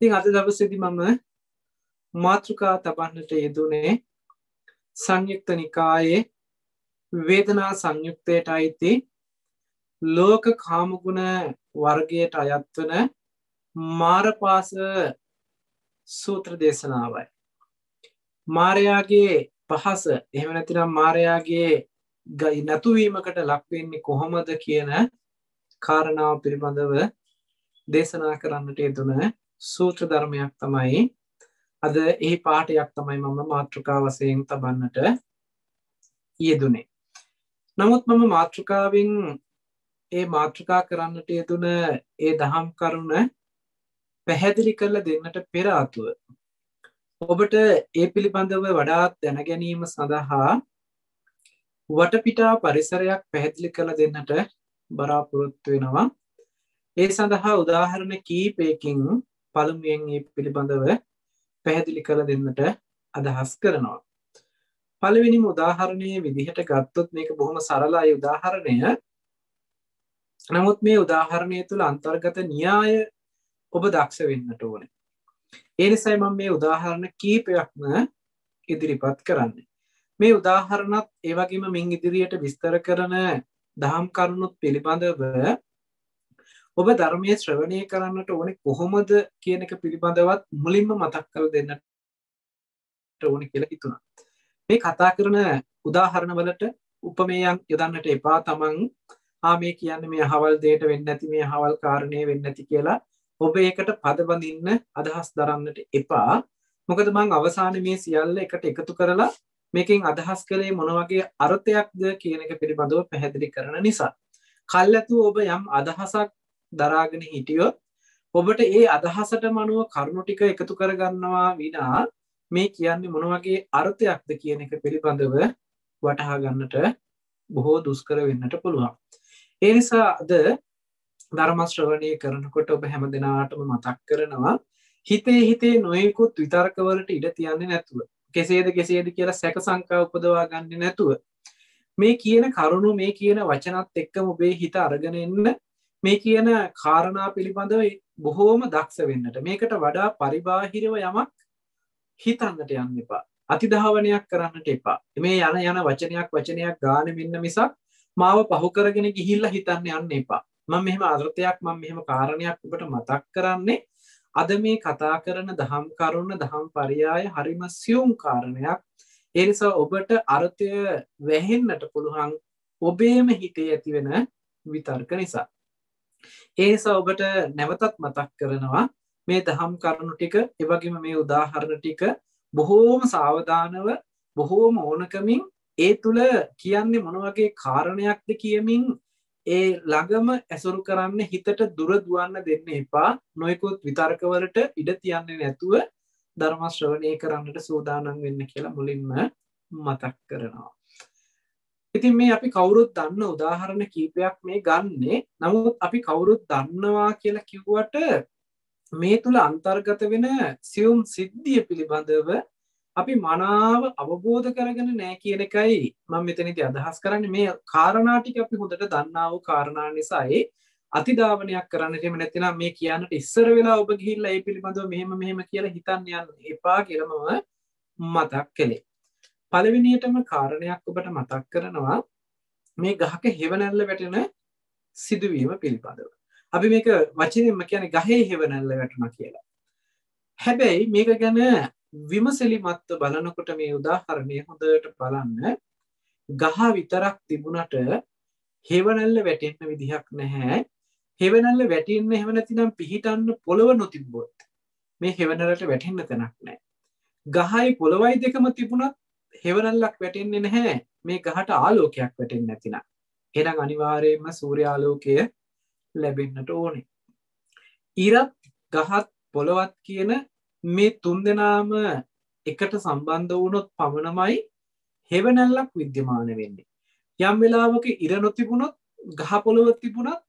ඉතින් අද දවසේදී මම මාතෘකා තබන්නට යෙදුනේ සංයුක්ත නිකායේ වේදනා සංයුක්තයට අයිති ලෝක කාමගුණ වර්ගයට අයත් වන මාරපාස සූත්‍ර දේශනාවයි. මාරයාගේ පහස එහෙම නැතිනම් මාරයාගේ නැතුවීමකට ලක් වෙන්නේ කොහොමද කියන කාරණාව පිළිබඳව දේශනා කරන්නට යෙදුන සූත්‍ර ධර්මයක් තමයි අද එහි පාඩයක් තමයි මම මාතෘකා වශයෙන් තබන්නට යෙදුනේ. නමුත් මම මාතෘකාවෙන් ඒ මාතෘකා කරන්නට යෙදුන ඒ දහම් කරුණ පැහැදිලි කරලා දෙන්නට පෙර ආතුව ඔබට ඒ පිළිබඳව වඩාත් දැන ගැනීම සඳහා වටපිටා පරිසරයක් පැහැදිලි කරලා දෙන්නට බලාපොරොත්තු වෙනවා. ඒ සඳහා උදාහරණ කීපයකින් පළමුවෙන් මේ පිළිබඳව පැහැදිලි කරලා දෙන්නට අදහස් කරනවා. පළවෙනිම උදාහරණයේ විදිහට ගත්තොත් මේක බොහොම සරලයි උදාහරණය. නමුත් මේ උදාහරණය තුළ අන්තර්ගත න්‍යාය ඔබ දක්ෂ වෙන්නට ඕනේ. ඒ නිසායි මම මේ උදාහරණ කීපයක්ම ඉදිරිපත් කරන්නේ. මේ උදාහරණත් ඒ වගේම මින් ඉදිරියට විස්තර කරන දහම් කරුණුත් පිළිබඳව ඔබ ධර්මයේ ශ්‍රවණය කරන්නට ඕනේ කොහොමද කියන එක පිළිබඳවත් මුලින්ම මතක් කරලා දෙන්නට ඕනේ කියලා හිතුණා. මේ කතා කරන උදාහරණ වලට උපමේයන් යොදන්නට එපා. තමන් මේ කියන්නේ මේ අහවල් දෙයට වෙන්නේ නැති මේ අහවල් කාරණේ වෙන්නේ නැති කියලා ඔබ ඒකට පද බඳින්න අදහස් දරන්නට එපා. මොකද මම අවසානයේ මේ සියල්ල එකට එකතු කරලා මේකෙන් අදහස් කළේ මොන වගේ අර්ථයක්ද කියන එක පිළිබඳව පැහැදිලි කරන නිසා. කල්ැතුව ඔබ යම් අදහසක් දරාගෙන හිටියොත් ඔබට ඒ අදහසටම අනුව කරුණු ටික එකතු කරගන්නවා විනා මේ කියන්නේ මොන වගේ අර්ථයක්ද කියන එක පිළිබඳව වටහා ගන්නට බොහෝ දුෂ්කර වෙන්නට පුළුවන්. ඒ නිසා අද ධර්ම ශ්‍රවණය කරනකොට ඔබ හැමදෙනාටම මතක් කරනවා හිතේ නොයෙකුත් විතර්ක වලට ඉඩ තියන්නේ නැතුව කෙසේද කියලා සැක සංකා උපදවා ගන්නේ නැතුව මේ කියන කරුණු මේ කියන වචනත් එක්කම ඔබේ හිත අරගෙන එන්න මේ කියන කාරණා පිළිබඳව බොහෝම දක්ෂ වෙන්නට මේකට වඩා පරිබාහිරව යමක් හිතන්නට යන්න එපා. අතිධාවනයක් කරන්නට එපා. මේ යන වචනයක් ගානේ මෙන්න මිසක් මාව පහු කරගෙන ගිහිල්ලා හිතන්න යන්න එපා. මම මෙහෙම අර්ථයක් මම මෙහෙම කාරණයක් ඔබට මතක් කරන්නේ අද මේ කතා කරන දහම් කරුණ දහම් පරයය හරිම සියුම් කාරණයක්. ඒ නිසා ඔබට අර්ථය වැහෙන්නට පුළුවන් ඔබේම හිතේ ඇති වෙන විතර්ක නිසා. ඒ නිසා ඔබට නැවතත් මතක් කරනවා මේ දහම් කරුණු ටික ඒ වගේම මේ උදාහරණ ටික බොහෝම සාවධානව බොහෝම ඕනකමින් ඒ තුල කියන්නේ මොන වගේ කාරණයක්ද කියමින් ඒ ළඟම ඇසුරු කරන්න හිතට දුර දුවන්න දෙන්න එපා. නොයෙකුත් විතර්ක වලට ඉඩ තියන්නේ නැතුව ධර්ම ශ්‍රවණය කරන්නට සූදානම් වෙන්න කියලා මුලින්ම මතක් කරනවා. ඉතින් මේ අපි කවුරුත් දන්න උදාහරණ කීපයක් මේ ගන්නෙ. නමුත් අපි කවුරුත් දන්නවා කියලා කිව්වට මේ තුල අන්තර්ගත වෙන සියුම් සිද්ධිය පිළිබඳව අපි මනාව අවබෝධ කරගෙන නැහැ කියන එකයි මම මෙතනදී අදහස් කරන්නේ. මේ කාරණා ටික අපි හොඳට දන්නා වූ කාරණා නිසායි අතිධාවනයක් කරන්න එහෙම නැත්නම් මේ කියන්නට ඉස්සර වෙලා ඔබ ගිහිල්ලා ඒ පිළිබඳව මෙහෙම කියලා හිතන්න යන්න එපා කියලා මම මතක් කළේ. පළවෙනියටම කාරණයක් ඔබට මතක් කරනවා මේ ගහක හෙවණැල්ල වැටෙන සිදුවීම පිළිබඳව. අපි මේක වචනෙන්ම කියන්නේ ගහේ හෙවණැල්ල වැටුණා කියලා. හැබැයි මේක ගැන විමසලිමත්ව බලනකොට මේ උදාහරණය හොඳට බලන්න ගහ විතරක් තිබුණට හෙවණැල්ල වැටෙන්න විදිහක් නැහැ. හෙවණැල්ල වැටෙන්න එහෙම නැතිනම් පිහිටන්න පොළව නොතිබ්බොත් මේ හෙවණැල්ලට වැටෙන්න තැනක් නැහැ. ගහයි පොළවයි දෙකම තිබුණත් හෙවණැල්ලක් වැටෙන්නේ නැහැ මේ ගහට ආලෝකයක් වැටෙන්නේ නැතිනම්. එහෙනම් අනිවාර්යයෙන්ම සූර්යාලෝකය ලැබෙන්නට ඕනේ. ඉරත් ගහත් පොළවත් කියන මේ තුන්දෙනාම එකට සම්බන්ධ වුණොත් පමණමයි හෙවණැල්ලක් විද්‍යමාන වෙන්නේ. යම් වෙලාවක ඉර නොතිබුණොත් ගහ පොළව තිබුණත්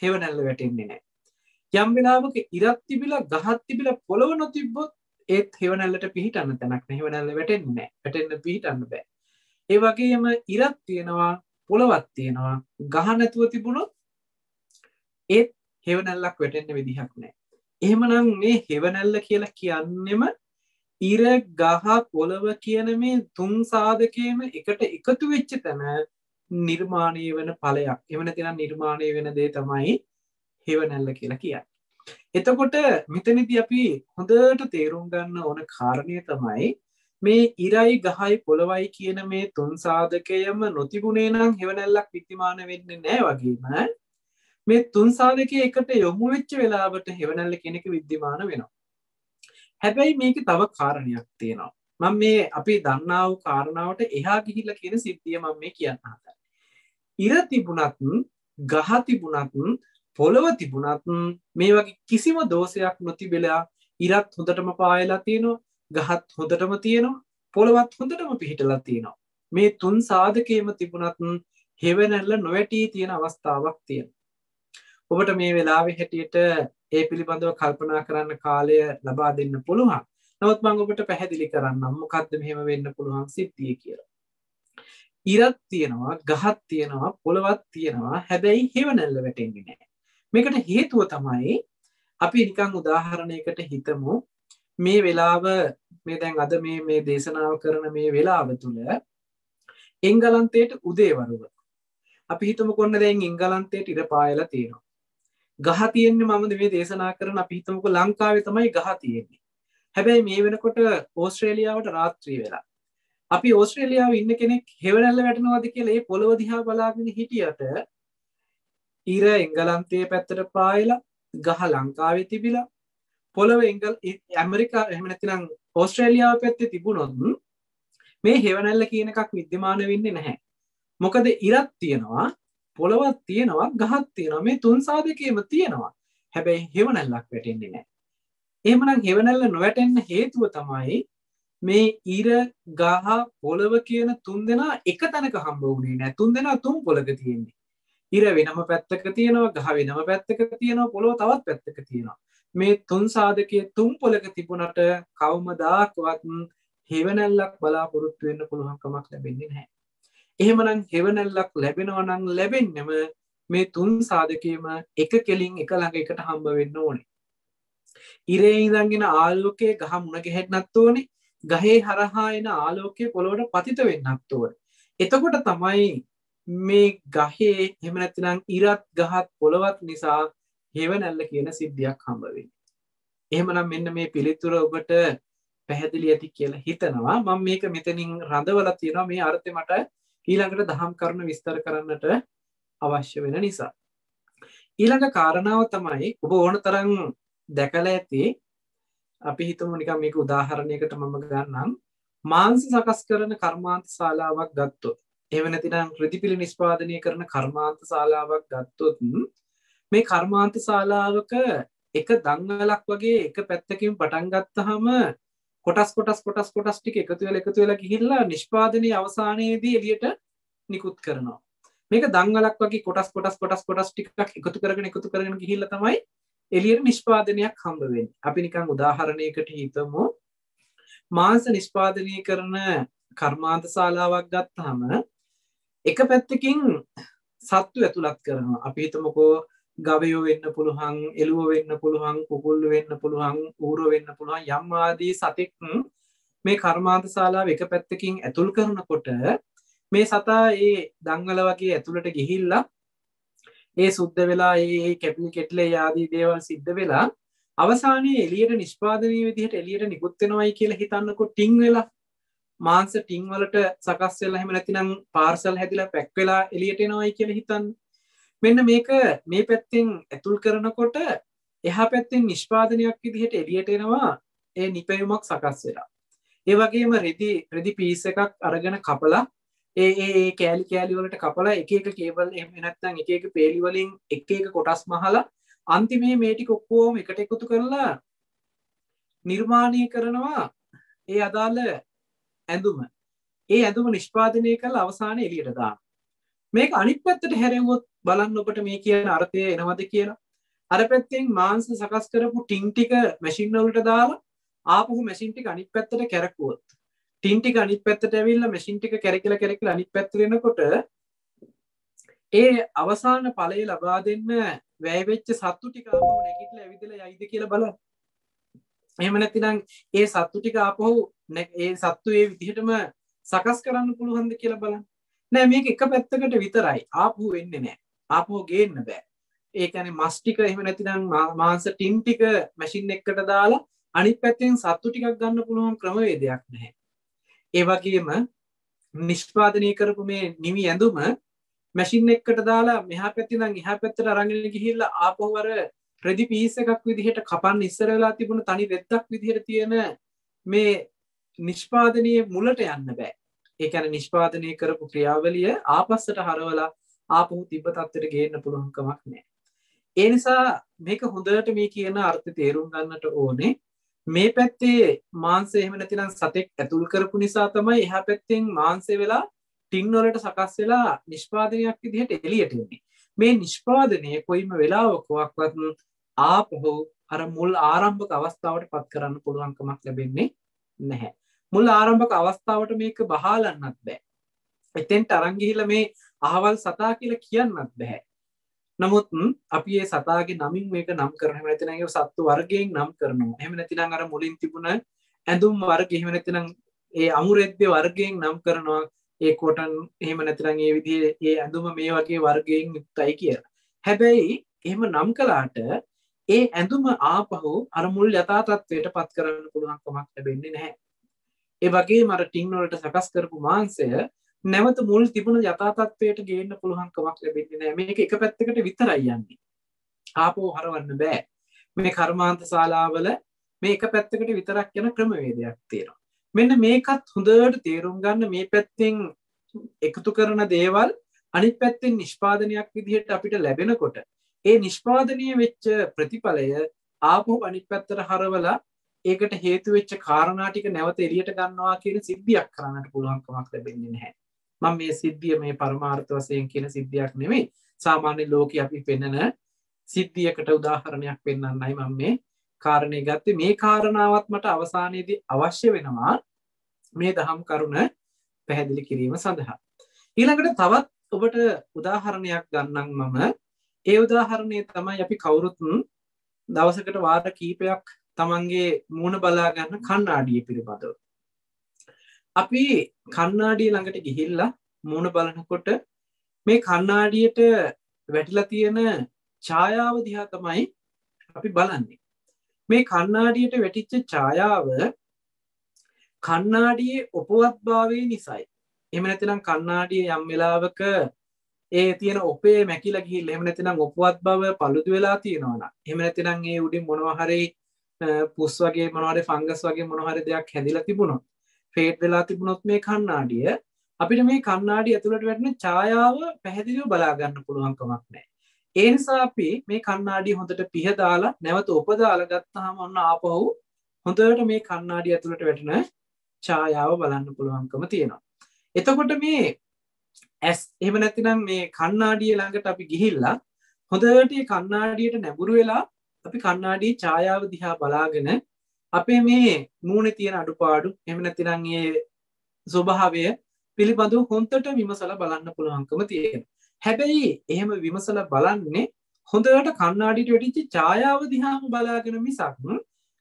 හෙවණැල්ල වැටෙන්නේ නැහැ. යම් වෙලාවක ඉරක් තිබිලා ගහක් තිබිලා පොළව නොතිබ්බොත් ඒත් හෙවණැල්ලට පිහිටන්න තැනක් නැහැ. හෙවණැල්ල වැටෙන්නේ නැහැ. වැටෙන්න පිහිටන්න බෑ. ඒ වගේම ඉරක් තියෙනවා පොළවක් තියෙනවා. ගහ නැතුව තිබුණොත් ඒත් හෙවණැල්ලක් වැටෙන්න විදිහක් නැහැ. එහෙමනම් මේ හෙවණැල්ල කියලා කියන්නෙම ඉර ගහ පොළව කියන මේ තුන් සාධකයේම එකට එකතු වෙච්ච තැන නිර්මාණය වෙන ඵලයක්. එහෙම නැතිනම් නිර්මාණය වෙන දේ තමයි හෙවණැල්ල කියලා කියන්නේ. එතකොට මෙතනදී අපි හොඳට තේරුම් ගන්න ඕන කාරණය තමයි මේ ඉරයි ගහයි පොළවයි කියන මේ තුන් සාධකයම නොතිබුණේ නම් හෙවණැල්ලක් විද්‍යමාන වෙන්නේ නැහැ වගේම මේ තුන් සාධකයේ එකට යොමු වෙච්ච වෙලාවට හෙවණැල්ල කියන එක විද්‍යමාන වෙනවා. හැබැයි මේකේ තව කාරණයක් තියෙනවා. මම මේ අපි දන්නා වූ කාරණාවට එහා ගිහිල්ලා කියන සිද්ධිය මම මේ කියන්න හදන්නේ. ඉර තිබුණත්, ගහ තිබුණත්, පොළව තිබුණත් මේ වගේ කිසිම දෝෂයක් නොතිබෙලා ඉරත් හොඳටම පායලා තියෙනවා, ගහත් හොඳටම තියෙනවා, පොළවත් හොඳටම පිහිටලා තියෙනවා. මේ තුන් සාධකේම තිබුණත් හෙවණැල්ල නොවැටී තියෙන අවස්ථාවක් තියෙනවා. ඔබට මේ වෙලාවේ හැටියට ඒ පිළිබඳව කල්පනා කරන්න කාලය ලබා දෙන්න පුළුවන්. නමුත් මම ඔබට පැහැදිලි කරන්නම් මොකද්ද මෙහෙම වෙන්න පුළුවන් සිද්ධිය කියලා. ඉරක් තියෙනවා, ගහක් තියෙනවා, පොළවක් තියෙනවා. හැබැයි හෙවණැල්ල වැටෙන්නේ නැහැ. මේකට හේතුව තමයි අපි නිකන් උදාහරණයකට හිතමු මේ වෙලාව මේ දැන් අද මේ දේශනාව කරන මේ වෙලාව තුල එංගලන්තයේ උදේවරුව. අපි හිතමු කොන්න දැන් එංගලන්තයේ ඉර පායලා තියෙනවා. ගහ තියෙන්නේ මම මේ දේශනා කරන අපි හිතමුකෝ ලංකාවේ තමයි ගහ තියෙන්නේ. හැබැයි මේ වෙනකොට ඕස්ට්‍රේලියාවට රාත්‍රී වෙලා. අපි ඕස්ට්‍රේලියාවේ ඉන්න කෙනෙක් හෙවණැල්ල වැටෙනවද කියලා ඒ පොළව දිහා බලාගෙන හිටියට ඉර එංගලන්තයේ පැත්තට පායලා ගහ ලංකාවේ තිබිලා පොළව ඇමරිකා එහෙම නැත්නම් ඕස්ට්‍රේලියාව පැත්තේ තිබුණොත් මේ හෙවණැල්ල කියන එකක් विद्यमान වෙන්නේ නැහැ. මොකද ඉරක් තියෙනවා, පොළවක් තියෙනවා, ගහක් තියෙනවා. මේ තුන් සාධකේම තියෙනවා. හැබැයි හෙවණැල්ලක් වැටෙන්නේ නැහැ. එහෙමනම් හෙවණැල්ල නොවැටෙන්න හේතුව තමයි මේ ඉර, ගහ, පොළව කියන තුන් දෙනා එක තැනක හම්බ වුණේ නැහැ. තුන් දෙනා තුන් පොළක තියෙන්නේ. ඉර වෙනම පැත්තක තියෙනවා, ගහ වෙනම පැත්තක තියෙනවා, පොළව තවත් පැත්තක තියෙනවා. මේ තුන් සාධකයේ තුන් පොළක තිබුණට කවමදාකවත් හෙවණැල්ලක් බලාපොරොත්තු වෙන්න පුළුවන් කමක් ලැබෙන්නේ නැහැ. එහෙමනම් හෙවණැල්ලක් ලැබෙනවා නම් ලැබෙන්නම මේ තුන් සාධකයේම එක කෙලින් එක ළඟ එකට හම්බ වෙන්න ඕනේ. ඉරේ ඉඳන්ගෙන ආලෝකයේ ගහ මුණ ගැහෙන්නත් ඕනේ. ගහේ හරහා එන ආලෝකයේ පොළොවට පතිත වෙන්නත් ඕනේ. එතකොට තමයි මේ ගහේ එහෙම නැත්නම් ඉරත් ගහත් පොළවත් නිසා හෙවණැල්ල කියන සිද්ධියක් හම්බ වෙන්නේ. එහෙමනම් මෙන්න මේ පිළිතුර ඔබට පැහැදිලි ඇති කියලා හිතනවා. මම මේක මෙතනින් රඳවලා තියෙනවා මේ අර්ථය මට ඊළඟට දහම් කරුණු විස්තර කරන්නට අවශ්‍ය වෙන නිසා. ඊළඟ කාරණාව තමයි ඔබ ඕන තරම් දැකලා ඇති අපි හිතමු නිකන් මේක උදාහරණයකට මම ගන්නම්. මාංශ සකස් කරන කර්මාන්ත ශාලාවක් ගත්තොත් එහෙම නැතිනම් ඍදිපිලි නිෂ්පාදනය කරන කර්මාන්ත ශාලාවක් ගත්තොත් මේ කර්මාන්ත ශාලාවක එක දංගලක් වගේ එක පැත්තකින් පටන් ගත්තාම කොටස් ටික එකතු වෙලා ගිහිල්ලා නිෂ්පාදනයේ අවසානයේදී එළියට නිකුත් කරනවා. මේක දංගලක් වගේ කොටස් ටිකක් එකතු කරගෙන ගිහිල්ලා තමයි එළියට නිෂ්පාදනයක් හම්බ වෙන්නේ. අපි නිකන් උදාහරණයකට හිතමු මාංශ නිෂ්පාදනය කරන කර්මාන්ත ශාලාවක් ගත්තාම එක පැත්තකින් සත්තු ඇතුළත් කරනවා. අපි හිතමුකෝ ගවයෝ වෙන්න පුළුවන්, එළුව වෙන්න පුළුවන්, කුකුල්ලු වෙන්න පුළුවන්, ඌරෝ වෙන්න පුළුවන් යම් ආදී සතෙක් මේ කර්මාන්ත ශාලාව එක පැත්තකින් ඇතුල් කරනකොට මේ සතා ඒ දංගල වගේ ඇතුළට ගිහිල්ලා ඒ සුද්ධ වෙලා ඒ කැපිලි කෙට්ලේ ආදී දේවල් සිද්ධ වෙලා අවසානයේ එළියට නිෂ්පාදනීය විදිහට එළියට නිකුත් වෙනවයි කියලා හිතන්නකො ටින් වෙලා මාංශ ටින් වලට සකස් වෙලා එහෙම නැතිනම් පාර්සල් හැදිලා පැක් වෙලා එළියට එනවයි කියලා හිතන්න. මෙන්න මේක මේ පැත්තෙන් ඇතුල් කරනකොට එහා පැත්තෙන් නිෂ්පාදනයක් විදිහට එළියට එනවා ඒ නිපැයුමක් සකස් වෙලා. ඒ වගේම රෙදි පීස් එකක් අරගෙන කපලා ඒ කෑලි වලට කපලා එක එක කේබල් එහෙම නැත්නම් එක එක පේලි වලින් එක එක කොටස් මහලා අන්තිමේ මේ ටික ඔක්කොම එකට එකතු කරලා නිර්මාණය කරනවා ඒ අදාළ ඇඳුම. ඒ ඇඳුම නිෂ්පාදනය කරලා අවසානයේ එළියට දානවා. මේක අනිත් පැත්තට හැරෙව්වොත් බලන්න ඔබට මේ කියන අර්ථය එනවද කියලා. අර පැත්තෙන් මාංශ සකස් කරපු ටින් ටික මැෂින් වලට දාලා ආපහු මැෂින් ටික අනිත් පැත්තට කැරකුවොත් ටින් ටික අනිත් පැත්තට ඇවිල්ලා මැෂින් ටික කැරකිලා අනිත් පැත්තට එනකොට ඒ අවසාන ඵලය ලබා දෙන්න වැය වෙච්ච සත්තු ටික ආපහු නැගිටලා ඇවිදලා යයිද කියලා බලන්න. එහෙම නැතිනම් ඒ සත්තු ටික ආපහු ඒ සත්තු ඒ විදිහටම සකස් කරන්න පුළුවන්ද කියලා බලන්න. නෑ මේක එක පැත්තකට විතරයි. ආපහු වෙන්නේ නෑ. ආපහු ගේන්න බෑ. ඒ කියන්නේ මස් ටික එහෙම නැතිනම් මාංශ ටින් ටික මැෂින් එකකට දාලා අනිත් පැත්තෙන් සත්තු ටිකක් ගන්න පුළුවන් ක්‍රමවේදයක් නැහැ. ඒ වගේම නිෂ්පාදනය කරපු මේ නිවි ඇඳුම මැෂින් එකකට දාලා මෙහා පැත්තේ ඉඳන් එහා පැත්තට අරගෙන ගිහිල්ලා ආපහු අර රෙදි පීස් එකක් විදිහට කපන්න ඉස්සර වෙලා තිබුණ තනි රෙද්දක් විදිහට තියෙන මේ නිෂ්පාදනයේ මුලට යන්න බෑ. ඒ කියන්නේ නිෂ්පාදනය කරපු ක්‍රියාවලිය ආපස්සට හරවලා ආපහු තිබ්බ තත්ත්වයට ගේන්න පුළුවන් කමක් නැහැ. ඒ නිසා මේක හොඳට මේ කියන අර්ථය තේරුම් ගන්නට ඕනේ. මේ පැත්තේ මාංශය එහෙම නැතිනම් සතෙක් ඇතුල් කරපු නිසා තමයි එහා පැත්තෙන් මාංශය වෙලා ටින් වලට සකස් වෙලා නිෂ්පාදනයක් විදිහට එළියට එන්නේ. මේ නිෂ්පාදනය කොයිම වෙලාවකවත් ආපහු අර මුල් ආරම්භක අවස්ථාවට පත් කරන්න පුළුවන් කමක් ලැබෙන්නේ නැහැ. මුල් ආරම්භක අවස්ථාවට මේක බහාලන්නත් බෑ. එතෙන්ට අරන් ගිහිල්ලා මේ අහවල් සතා කියලා කියන්නත් බෑ. නමුත් අපි මේ සතාගේ නමින් මේක නම් කරනවා. එහෙම නැත්නම් ඒක සත්තු වර්ගයෙන් නම් කරනවා. එහෙම නැත්නම් අර මුලින් තිබුණ ඇඳුම් වර්ග එහෙම නැත්නම් ඒ අමුරෙද්දේ වර්ගයෙන් නම් කරනවා. ඒ කොටන් එහෙම නැත්නම් ඒ විදිහේ ඒ ඇඳුම මේ වගේ වර්ගයෙන් යුක්තයි කියලා. හැබැයි එහෙම නම් කළාට ඒ ඇඳුම ආපහු අර මුල් යථා තත්ත්වයට පත් කරන්න පුළුවන් කමක් ලැබෙන්නේ නැහැ. ඒ වගේම අර ටින් වලට සකස් කරපු මාංශය නැවත මුල් තිබුණ යථා තත්ත්වයට ගේන්න පුළුවන් කමක් ලැබෙන්නේ නැහැ. මේක එක පැත්තකට විතරයි යන්නේ. ආපහු හරවන්න බෑ. මේ කර්මාන්ත ශාලාවල මේ එක පැත්තකට විතරක් යන ක්‍රමවේදයක් තියෙනවා. මෙන්න මේකත් හොඳට තේරුම් ගන්න. මේ පැත්තෙන් එකතු කරන දේවල් අනිත් පැත්තෙන් නිෂ්පාදනයක් විදිහට අපිට ලැබෙනකොට ඒ නිෂ්පාදනය වෙච්ච ප්‍රතිඵලය ආපහු අනිත් පැත්තට හරවලා ඒකට හේතු වෙච්ච කාරණා ටික නැවත එළියට ගන්නවා කියන සිද්ධියක් කරන්නට පුළුවන් කමක් ලැබෙන්නේ නැහැ. මම මේ සිද්ධිය මේ පරමාර්ථ වශයෙන් කියන සිද්ධියක් නෙමෙයි. සාමාන්‍ය ලෝකේ අපි පෙන්නන සිද්ධියකට උදාහරණයක් පෙන්වන්නයි මම මේ කාරණේ ගත්තේ. මේ කාරණාවත් මට අවසානයේදී අවශ්‍ය වෙනවා මේ දහම් කරුණ පැහැදිලි කිරීම සඳහා. ඊළඟට තවත් ඔබට උදාහරණයක් ගන්නම් මම. ඒ උදාහරණය තමයි අපි කවුරුත් දවසකට වාර කීපයක් තමන්ගේ මූණ බලා ගන්න කණ්ණාඩිය පිළිබඳව. අපි කණ්ණාඩිය ළඟට ගිහිල්ලා මූණ බලනකොට මේ කණ්ණාඩියට වැටිලා තියෙන ඡායාව දිහා තමයි අපි බලන්නේ. මේ කණ්ණාඩියට වැටිච්ච ඡායාව කණ්ණාඩියේ උපවත්භාවය නිසායි. එහෙම නැත්නම් කණ්ණාඩියේ යම් වෙලාවක ඒ තියෙන ඔපේ මැකිලා ගිහිල්ලා එහෙම නැත්නම් උපවත්භාවය paludu වෙලා තියෙනවා නම් එහෙම නැත්නම් ඒ උඩින් මොනවා හරි පුස් වගේ මොනවා හරි ෆංගස් වගේ මොනවා හරි දෙයක් හැදිලා තිබුණොත් ෆේඩ් වෙලා තිබුණොත් මේ කණ්ණාඩිය අපිට මේ කණ්ණාඩිය ඇතුළට වැටෙන ඡායාව පැහැදිලිව බලා ගන්න පුළුවන් කමක් නැහැ. ඒ නිසා අපි මේ කණ්ණාඩිය හොඳට පිහදාලා නැවත උපදාලා ගත්තාම ඔන්න ආපහු හොඳට මේ කණ්ණාඩිය ඇතුළට වැටෙන ඡායාව බලන්න පුළුවන්කම තියෙනවා. එතකොට මේ ඇස් එහෙම නැතිනම් මේ කණ්ණාඩිය ළඟට අපි ගිහිල්ලා හොඳට මේ කණ්ණාඩියට නැඹුරු වෙලා අපි කණ්ණාඩියේ ඡායාව දිහා බලාගෙන අපේ මේ මූණේ තියෙන අඩුපාඩු එහෙම නැතිනම් ඒ ස්වභාවය පිළිබඳව හොඳට විමසලා බලන්න පුළුවන්කම තියෙනවා. හැබැයි එහෙම විමසලා බලන්නේ හොඳට කණ්ණාඩියට වැටිච්ච ඡායාව දිහාම බලාගෙන මිසක්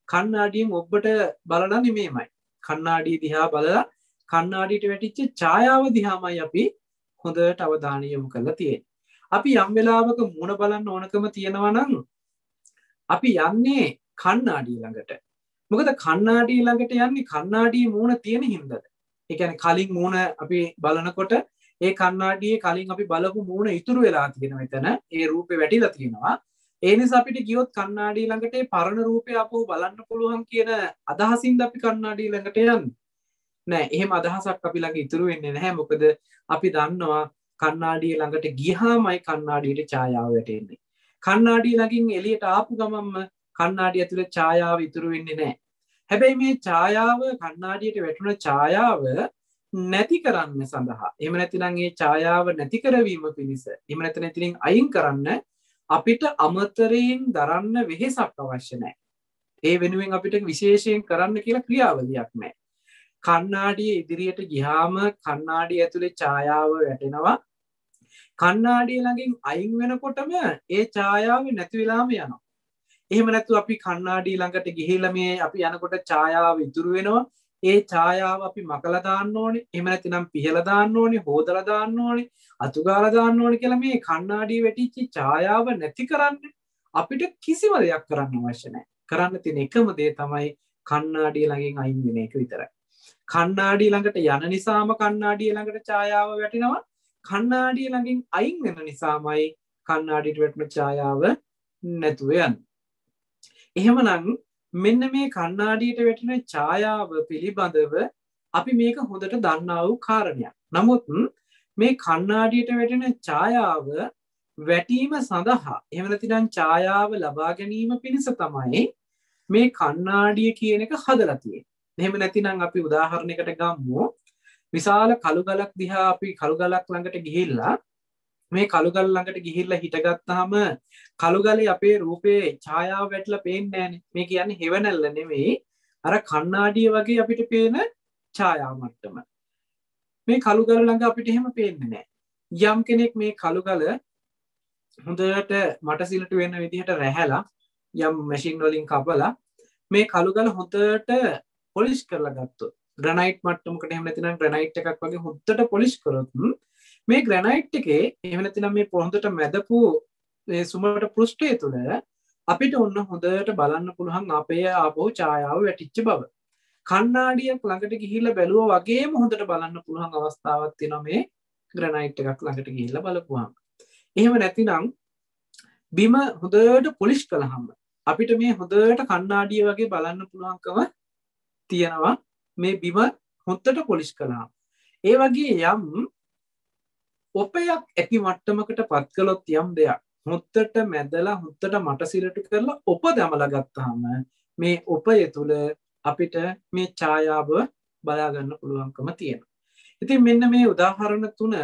කණ්ණාඩියෙන් ඔබට බලලා නෙමෙයිමයි. කණ්ණාඩිය දිහා බලලා කණ්ණාඩියට වැටිච්ච ඡායාව දිහාමයි අපි හොඳට අවධානය යොමු කරලා තියෙන්නේ. අපි යම් වෙලාවක මූණ බලන්න ඕනකම තියෙනවා නම් අපි යන්නේ කණ්ණාඩිය ළඟට. මොකද කණ්ණාඩිය ළඟට යන්නේ කණ්ණාඩියේ මූණ තියෙන හින්දාද? ඒ කියන්නේ කලින් මූණ අපි බලනකොට ඒ කණ්ණාඩියේ කලින් අපි බලපු මූණ ඉතුරු වෙලා තියෙනවා එතන. ඒ රූපේ වැටිලා තියෙනවා. ඒ නිසා අපිට ගියොත් කණ්ණාඩිය ළඟට ඒ පරණ රූපය අපෝ බලන්න පුළුවන් කියන අදහසින්ද අපි කණ්ණාඩිය ළඟට යන්නේ. නෑ එහෙම අදහසක් අපි ළඟ ඉතුරු වෙන්නේ නැහැ. මොකද අපි දන්නවා කණ්ණාඩිය ළඟට ගියාමයි කණ්ණාඩියට ඡායාව වැටෙන්නේ. කණ්ණාඩිය ළඟින් එළියට ආපු ගමන්ම කණ්ණාඩිය ඇතුලේ ඡායාව ඉතුරු වෙන්නේ නැහැ. හැබැයි මේ ඡායාව කණ්ණාඩියට වැටුණ ඡායාව නැති කරන්න සඳහා එහෙම නැතිනම් මේ ඡායාව නැති කරවීම පිණිස එහෙම නැත්නම් ඉතින් අයින් කරන්න අපිට අමතරයෙන් දරන්න වෙහෙසක් අවශ්‍ය නැහැ. ඒ වෙනුවෙන් අපිට විශේෂයෙන් කරන්න කියලා ක්‍රියාවලියක් නැහැ. කණ්ණාඩිය ඉදිරියට ගියාම කණ්ණාඩිය ඇතුලේ ඡායාව වැටෙනවා. කණ්ණාඩිය ළඟින් අයින් වෙනකොටම ඒ ඡායාව නැති වෙලාම යනවා. එහෙම නැත්නම් අපි කණ්ණාඩිය ළඟට ගිහිල්ලා මේ අපි යනකොට ඡායාව ඉතුරු වෙනවා. ඒ ඡායාව අපි මකලා දාන්න ඕනේ. එහෙම නැත්නම් පිහලා දාන්න ඕනේ, හොදලා දාන්න ඕනේ, අතු ගාලා දාන්න ඕනේ කියලා මේ කණ්ණාඩියේ වැටිච්ච ඡායාව නැති කරන්න අපිට කිසිම දෙයක් කරන්න අවශ්‍ය නැහැ. කරන්න තියෙන එකම දේ තමයි කණ්ණාඩිය ළඟින් අයින් වෙන එක විතරයි. කණ්ණාඩිය ළඟට යන නිසාම කණ්ණාඩිය ළඟට ඡායාව වැටෙනවා. කණ්ණාඩිය ළඟින් අයින් වෙන නිසාමයි කණ්ණාඩියට වැටෙන ඡායාව නැතුව යන්නේ. එහෙමනම් මෙන්න මේ කණ්ණාඩියට වැටෙන ඡායාව පිළිබඳව අපි මේක හොඳට දන්නා වූ කාරණයක්. නමුත් මේ කණ්ණාඩියට වැටෙන ඡායාව වැටීම සඳහා එහෙම නැතිනම් ඡායාව ලබා ගැනීම පිණිස තමයි මේ කණ්ණාඩිය කියන එක හදලා තියෙන්නේ. එහෙම නැතිනම් අපි උදාහරණයකට ගමු. විශාල කළු ගලක් දිහා අපි කළු ගලක් ළඟට ගිහිල්ලා මේ කළු ගල ළඟට ගිහිල්ලා හිටගත්තාම කළු ගලේ අපේ රූපේ ඡායාව වැටලා පේන්නේ නැහනේ. මේ කියන්නේ හෙවණැල්ල නෙමෙයි. අර කණ්ණාඩිය වගේ අපිට පේන ඡායාව මට්ටම. මේ කළු ගල ළඟ අපිට එහෙම පේන්නේ නැහැ. යම් කෙනෙක් මේ කළු ගල හොඳට මටසිලට වෙන විදිහට රැහැලා යම් මැෂින් වලින් කපලා මේ කළු ගල හොඳට පොලිෂ් කරලා ගත්තොත් ග්‍රැනයිට් මට්ටමකට එහෙම නැතිනම් ග්‍රැනයිට් එකක් වගේ හොඳට පොලිෂ් කරොත් මේ ග්‍රැනයිට් එකේ එහෙම නැතිනම් මේ හොඳට මැදපු මේ සුමට පෘෂ්ඨය තුල අපිට ඔන්න හොඳට බලන්න පුළුවන් අපේ ආපහු ඡායාව වැටිච්ච බව. කණ්ණාඩියක් ළඟට ගිහිල්ලා බැලුවා වගේම හොඳට බලන්න පුළුවන් අවස්ථාවක් තියෙනවා මේ ග්‍රැනයිට් එකක් ළඟට ගිහිල්ලා බලපුවාම. එහෙම නැතිනම් බිම හොඳට පොලිෂ් කළාම අපිට මේ හොඳට කණ්ණාඩිය වගේ බලන්න පුළුවන්කම තියෙනවා මේ බිම හොඳට පොලිෂ් කළාම. ඒ වගේ යම් ඔපයක් ඇති මට්ටමකට පත් කළොත් යම් දෙයක් හොත්තට මැදලා හොත්තට මටසිරට කරලා ඔප දමලා ගත්තාම මේ ඔපය තුල අපිට මේ ඡායාව බලා ගන්න පුළුවන්කම තියෙනවා. ඉතින් මෙන්න මේ උදාහරණ තුන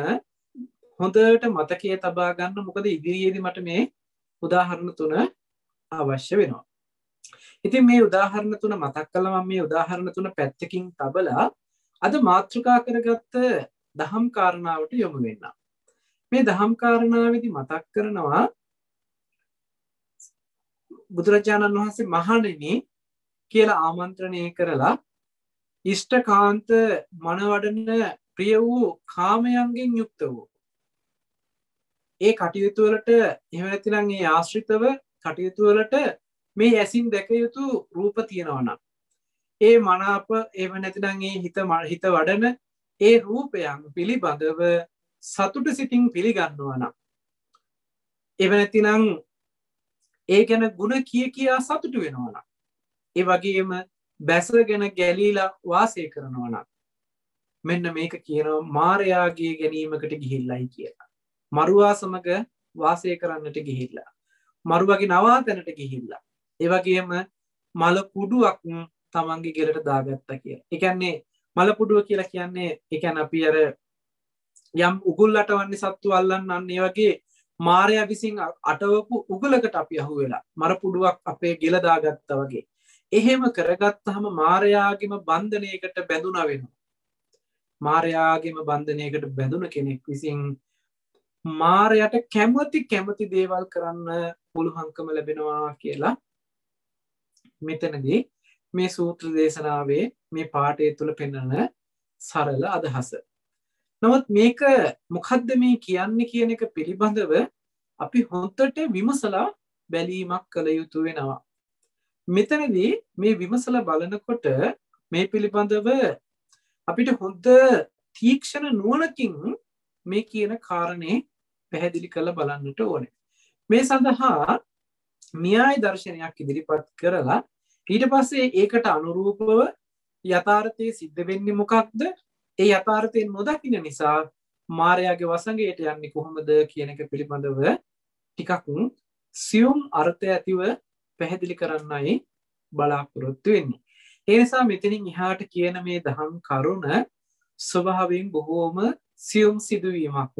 හොඳට මතකයේ තබා ගන්න. මොකද ඉදිරියේදී මට මේ උදාහරණ තුන අවශ්‍ය වෙනවා. ඉතින් මේ උදාහරණ තුන මතක් කළා. මම මේ උදාහරණ තුන පැත්තකින් තබලා අද මාතෘකා කරගත්ත දහම් කාරණාවට යොමු වෙන්න. මේ දහම් කාරණාවේදී මතක් කරනවා බුදුරජාණන් වහන්සේ මහණෙනි කියලා ආමන්ත්‍රණය කරලා ඉෂ්ඨකාන්ත මනවඩන ප්‍රිය වූ කාමයන්ගෙන් යුක්ත වූ ඒ කටයුතු වලට එහෙම නැතිනම් ඒ ආශ්‍රිතව කටයුතු වලට මේ ඇසින් දැක යුතු රූප තියෙනවා නම් ඒ මනාප එහෙම නැතිනම් ඒ හිත වඩන ඒ රූපයන් පිළිබඳව සතුට සිතින් පිළිගන්නවා නම් එහෙම නැතිනම් ඒ ගැන ಗುಣ කියා සතුටු වෙනවා නම් ඒ වගේම බැසගෙන ගැලීලා වාසය කරනවා නම් මෙන්න මේක කියනවා මායාගේ ගැනීමකට ගිහිල්ලායි කියලා. මරුවා සමග වාසය කරන්නට ගිහිල්ලා. මරුවගේ නවාතැනට ගිහිල්ලා. ඒ වගේම මල පුඩුවක් තමන්ගේ ගෙලට දාගත්තා කියලා. ඒ කියන්නේ මල පුඩුව කියලා කියන්නේ ඒ කියන්නේ අපි අර යම් උගුල් අටවන්නේ සත්තු අල්ලන්න අන්න ඒ වගේ මාරයා විසින් අටවපු උගලකට අපි අහු වෙලා මර පුඩුවක් අපේ ගෙල දාගත්තා වගේ. එහෙම කරගත්තාම මාරයාගේම බන්ධනයකට බැඳුනා වෙනවා. මාරයාගේම බන්ධනයකට බැඳුන කෙනෙක් විසින් මාරයට කැමති දේවල් කරන්න පුළුවන්කම ලැබෙනවා කියලා මෙතනදී මේ සූත්‍ර දේශනාවේ මේ පාඩේ තුල පෙන්වන සරල අදහස. නමුත් මේක මොකද්ද මේ කියන්නේ කියන එක පිළිබඳව අපි හොඳට විමසලා බැලීමක් කළ යුතු වෙනවා. මෙතනදී මේ විමසලා බලනකොට මේ පිළිබඳව අපිට හොඳ තීක්ෂණ නුවණකින් මේ කියන කාරණේ පැහැදිලි කරලා බලන්නට ඕනේ. මේ සඳහා න්‍යාය දර්ශනයක් ඉදිරිපත් කරලා ඊට පස්සේ ඒකට අනුරූපව යථාර්ථයේ සිද්ධ වෙන්නේ මොකක්ද? ඒ යථාර්ථයෙන් නොදකින්න නිසා මායාවේ වසඟයට යන්නේ කොහොමද කියන එක පිළිබඳව ටිකක් සියුම් අර්ථය ඇතිව පැහැදිලි කරන්නයි බලාපොරොත්තු වෙන්නේ. ඒ නිසා මෙතනින් එහාට කියන මේ දහම් කරුණ ස්වභාවයෙන් බොහෝම සියුම් සිදුවීමක්.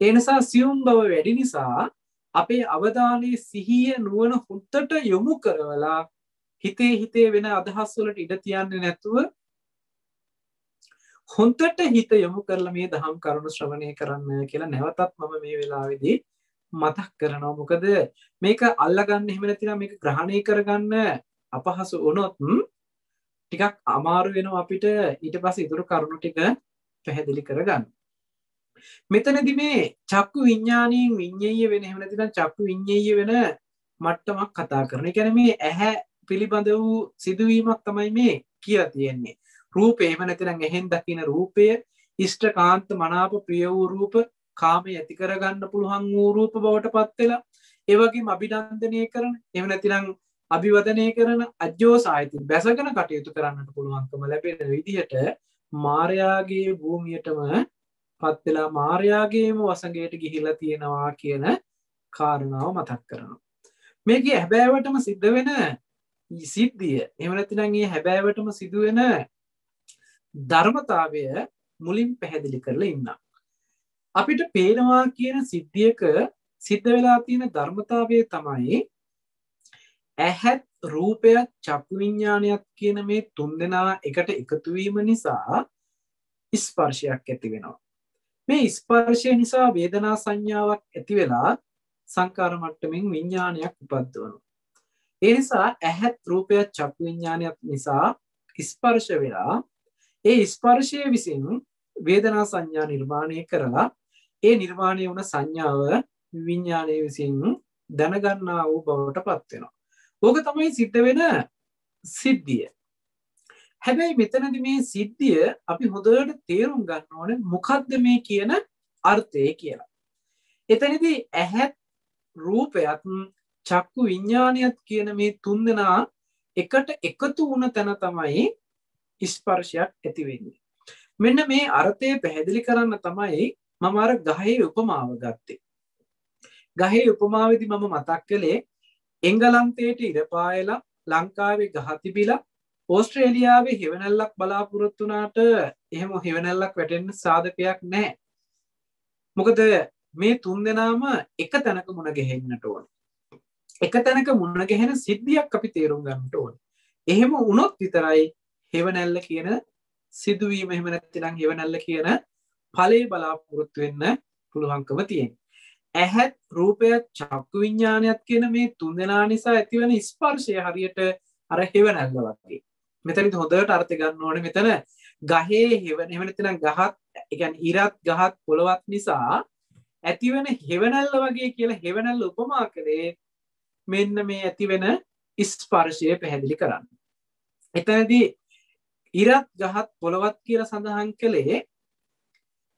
ඒ නිසා සියුම් බව වැඩි නිසා අපේ අවධානයේ සිහිය නුවණ හුත්තට යොමු කරවලා හිතේ වෙන අදහස් වලට ඉඩ තියන්නේ නැතුව හොන්තට හිත යොමු කරලා මේ දහම් කරුණු ශ්‍රවණය කරන්න කියලා නැවතත් මම මේ වෙලාවේදී මතක් කරනවා. මොකද මේක අල්ලගන්න එහෙම නැතිනම් මේක ග්‍රහණය කරගන්න අපහසු වුණොත් ටිකක් අමාරු වෙනවා අපිට ඊට පස්සේ ඉතුරු කරුණු ටික පැහැදිලි කරගන්න. මෙතනදී මේ චක්කු විඥාණයෙන් විඤ්ඤාය වෙන එහෙම නැතිනම් චක්කු විඤ්ඤාය වෙන මට්ටමක් කතා කරන. ඒ කියන්නේ මේ ඇහැ පිළිබඳ වූ සිදුවීමක් තමයි මේ කියලා තියෙන්නේ. රූපේ එහෙම නැතිනම් ඇහෙන් දකින රූපය ඉෂ්ඨකාන්ත මනාප ප්‍රිය වූ රූප කාමයේ ඇති කරගන්න පුළුවන් වූ රූප බවට පත් වෙලා ඒ වගේම අභිනන්දනය කරන එහෙම නැතිනම් අභිවදනය කරන අජ්ජෝසායතින් බැසගෙන කටයුතු කරන්නට පුළුවන්කම ලැබෙන විදිහට මායාගේ භූමියටම පත් වෙලා මායාගේම වසඟයට ගිහිලා තියෙනවා කියන කාරණාව මතක් කරනවා. මේකේ හැබෑවටම සිද්ධ වෙන සිද්ධිය එහෙම නැතිනම් මේ හැබෑවටම සිදුවෙන ධර්මතාවය මුලින් පැහැදිලි කරලා ඉන්නවා. අපිට පේනවා කියන සිද්ධියක සිද්ධ වෙලා තියෙන ධර්මතාවය තමයි ඇහත් රූපයත් චක්කු විඥානයත් කියන මේ තුන්දෙනා එකට එකතු වීම නිසා ස්පර්ශයක් ඇති වෙනවා. මේ ස්පර්ශය නිසා වේදනා සංඥාවක් ඇති වෙලා සංකාර මට්ටමින් විඥානයක් උපද්දවනවා. ඒ නිසා ඇහත් රූපයත් චක්කු විඥානයත් නිසා ස්පර්ශ වෙලා ඒ ස්පර්ශය විසින් වේදනා සංඥා නිර්මාණය කරලා ඒ නිර්මාණය වුණ සංඥාව විඥානය විසින් දැනගන්නා වූ බවට පත් වෙනවා. ඕක තමයි සිද්ධ වෙන සිද්ධිය. හැබැයි මෙතනදී මේ සිද්ධිය අපි හොඳට තේරුම් ගන්න ඕනේ මොකද්ද මේ කියන අර්ථය කියලා. එතනදී ඇහත් රූපයත් චක්කු විඥානයත් කියන මේ තුන්දෙනා එකට එකතු වුණ තැන තමයි ස්පර්ශයක් ඇති වෙන්නේ. මෙන්න මේ අර්ථය පැහැදිලි කරන්න තමයි මම අර ගහේ උපමාව ගත්තේ. ගහේ උපමාවේදී මම මතක් කළේ එංගලන්තයට ඉර පායලා ලංකාවේ ගහ තිබිලා ඕස්ට්‍රේලියාවේ හෙවණැල්ලක් බලාපොරොත්තු වුණාට එහෙම හෙවණැල්ලක් වැටෙන්න සාධකයක් නැහැ. මොකද මේ තුන්දෙනාම එක තැනක මුණ ගැහෙන්නට ඕන. එක තැනක මුණ ගැහෙන සිද්ධියක් අපි තේරුම් ගන්නට ඕන. එහෙම වුණොත් විතරයි හෙවණැල්ල කියන සිදුවීම එහෙම නැත්නම් හෙවණැල්ල කියන ඵලයේ බලාපොරොත්තු වෙන්න පුළුවන්කම තියෙනවා. ඇහත් රූපයත් චක්කු විඥානයත් කියන මේ තුන්දෙනා නිසා ඇතිවන ස්පර්ශය හරියට අර හෙවණැල්ල වගේ. මෙතනදි හොඳට අර්ථ ගන්න ඕනේ මෙතන ගහේ හෙවණ එහෙම නැත්නම් ගහත් ඒ කියන්නේ ඉරත් ගහත් පොළවත් නිසා ඇතිවන හෙවණැල්ල වගේ කියලා හෙවණැල්ල උපමා කළේ මෙන්න මේ ඇතිවෙන ස්පර්ශය පැහැදිලි කරන්න. එතනදී ඉරත් ගහත් පොළවත් කියලා සඳහන් කළේ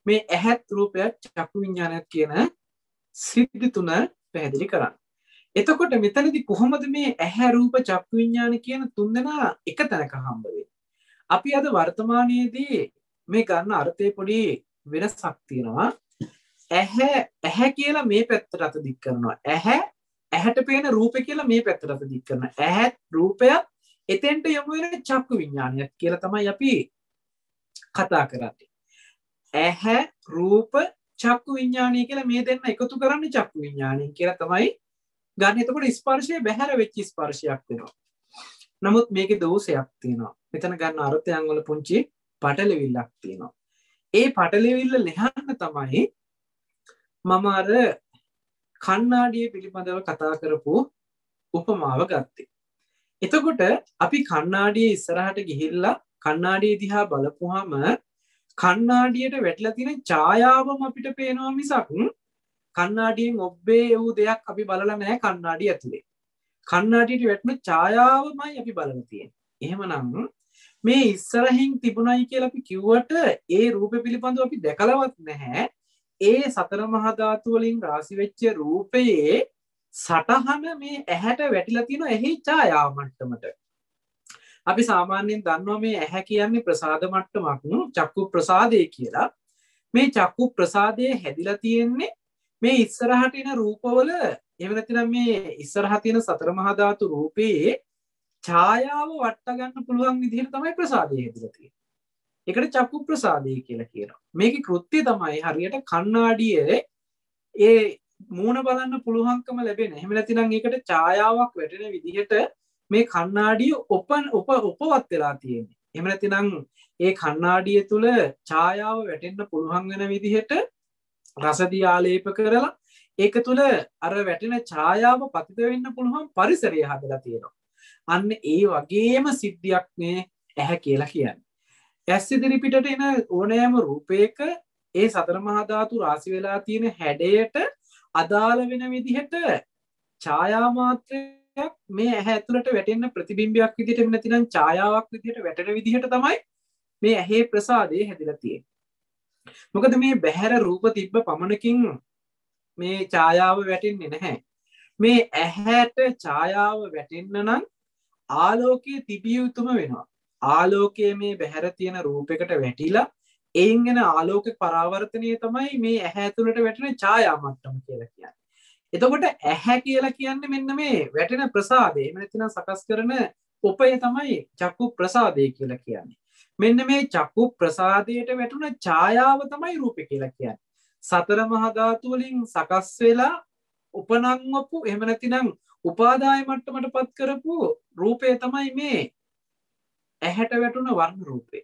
මේ ඇහත් රූපයත් චක්කු විඥානයත් කියන සිද්ධි තුන පැහැදිලි කරන්න. එතකොට මෙතනදී කොහොමද මේ ඇහැ රූප චක්කු විඥාන කියන තුන්දෙනා එක තැනක හම්බ වෙන්නේ? අපි අද වර්තමානයේදී මේ ගන්න අර්ථයේ පොඩි වෙනසක් තියෙනවා. ඇහැ කියලා මේ පැත්තට අත දික් කරනවා. ඇහැට පේන රූපේ කියලා මේ පැත්තට අත දික් කරනවා. ඇහත් රූපයත් එතෙන්ට යොමු වෙන චක්කු විඥානයත් කියලා තමයි අපි කතා කරන්නේ. ඇහැ රූප චක්කු විඥානය කියලා මේ දෙන්න එකතු කරන්නේ චක්කු විඥානය කියලා තමයි ගන්න. එතකොට ස්පර්ශය බැහැර වෙච්ච ස්පර්ශයක් වෙනවා. නමුත් මේකේ දෝෂයක් තියෙනවා. මෙතන ගන්න අර්ථයන් වල පුංචි පටලවිල්ලක් තියෙනවා. ඒ පටලවිල්ල ලියන්න තමයි මම අර කණ්ණාඩිය පිළිබඳව කතා කරපු උපමාව ගත්තේ. එතකොට අපි කණ්ණාඩියේ ඉස්සරහට ගිහිල්ලා කණ්ණාඩිය දිහා බලපුවාම කණ්ණාඩියට වැටලා තියෙන ඡායාවම අපිට පේනවා මිසක් කණ්ණාඩියෙන් ඔබ්බේ වූ දෙයක් අපි බලලා නැහැ කණ්ණාඩිය ඇතුලේ. කණ්ණාඩියට වැටෙන ඡායාවමයි අපි බලලා තියෙන්නේ. එහෙමනම් මේ ඉස්සරහින් තිබුණයි කියලා අපි කිව්වට ඒ රූපෙ පිළිබඳව අපි දැකලවත් නැහැ. ඒ සතර මහා ධාතු වලින් රාශි වෙච්ච රූපයේ සටහන මේ ඇහැට වැටිලා තියෙන එහි ඡායාව මට්ටමට. අපි සාමාන්‍යයෙන් දන්නවා මේ ඇහැ කියන්නේ ප්‍රසාද මට්ටමක් චක්කු ප්‍රසාදය කියලා. මේ චක්කු ප්‍රසාදයේ හැදිලා තියෙන්නේ මේ ඉස්සරහට එන රූපවල එහෙම නැත්නම් මේ ඉස්සරහ තියෙන සතර මහා ධාතු රූපයේ ඡායාව වට ගන්න පුළුවන් විදිහට තමයි ප්‍රසාදය හැදිලා තියෙන්නේ. ඒකට චක්කු ප්‍රසාදය කියලා කියනවා. මේකේ කෘත්‍යය තමයි හරියට කණ්ණාඩියේ ඒ මූණ බලන්න පුළුවන්කම ලැබෙන. එහෙම නැත්නම් ඒකට ඡායාවක් වැටෙන විදිහට මේ කණ්ණාඩිය උපවත් වෙලා තියෙන්නේ. එහෙම නැතිනම් ඒ කණ්ණාඩිය තුල ඡායාව වැටෙන්න පුළුවන් වෙන විදිහට රසදිය ආලේප කරලා ඒක තුල අර වැටෙන ඡායාව පතිත වෙන්න පුළුවන් පරිසරය හදලා තියෙනවා. අන්න ඒ වගේම සිද්ධියක් මේ ඇහැ කියලා කියන්නේ. ඇස් ඉදිරි පිටට එන ඕනෑම රූපයක ඒ සතර මහා ධාතු රාශි වෙලා තියෙන හැඩයට අදාළ වෙන විදිහට ඡායා මාත්‍රයක් මේ ඇහැ ඇතුළට වැටෙන්න ප්‍රතිබිම්බයක් විදිහට එන්න නැතිනම් ඡායාවක් විදිහට වැටෙන විදිහට තමයි මේ ඇහි ප්‍රසාදය හැදිලා තියෙන්නේ. මොකද මේ බහැර රූප තිබ්බ පමණකින් මේ ඡායාව වැටෙන්නේ නැහැ. මේ ඇහැට ඡායාව වැටෙන්න නම් ආලෝකයේ තිබිය යුතුම වෙනවා. ආලෝකයේ මේ බහැර තියෙන රූපයකට වැටිලා එයින් එන ආලෝක පරාවර්තනය තමයි මේ ඇහැ ඇතුළට වැටෙන ඡායා මට්ටම කියලා කියන්නේ. එතකොට ඇහැ කියලා කියන්නේ මෙන්න මේ වැටෙන ප්‍රසාදය. එහෙම නැත්නම් සකස් කරන උපය තමයි චක්කු ප්‍රසාදය කියලා කියන්නේ. මෙන්න මේ චක්කු ප්‍රසාදයට වැටුණ ඡායාව තමයි රූපය කියලා කියන්නේ. සතර මහා ධාතු වලින් සකස් වෙලා උපනංවපු එහෙම නැතිනම් උපාදාය මට්ටමටපත් කරපු රූපය තමයි මේ ඇහැට වැටුණ වර්ණ රූපය.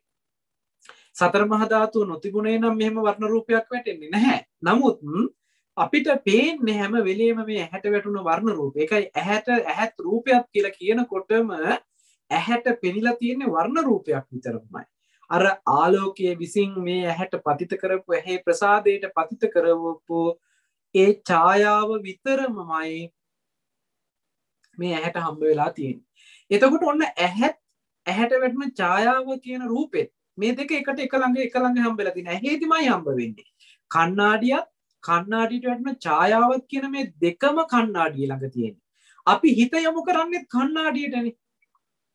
සතර මහා ධාතු නොතිබුණේ නම් මෙහෙම වර්ණ රූපයක් වැටෙන්නේ නැහැ. නමුත් අපිට පේන්නේ හැම වෙලේම මේ ඇහැට වැටුණ වර්ණ රූපය. ඒකයි ඇහැත් රූපයක් කියලා කියනකොටම ඇහැට පෙනිලා තියෙන වර්ණ රූපයක් විතරමයි. අර ආලෝකයේ විසින් මේ ඇහැට පතිත කරපු ඇහි ප්‍රසාදයට පතිත කරවපු ඒ ඡායාව විතරමයි මේ ඇහැට හම්බ වෙලා තියෙන්නේ. එතකොට ඔන්න ඇහැට වැටෙන ඡායාව කියන රූපෙත් මේ දෙක එකට එක ළඟ හම්බෙලා තියෙන. ඇහෙදිමයි හම්බ වෙන්නේ. කණ්ණාඩියට වැටෙන ඡායාවත් කියන මේ දෙකම කණ්ණාඩිය ළඟ තියෙන්නේ. අපි හිත යොමු කරන්නේ කණ්ණාඩියටනේ.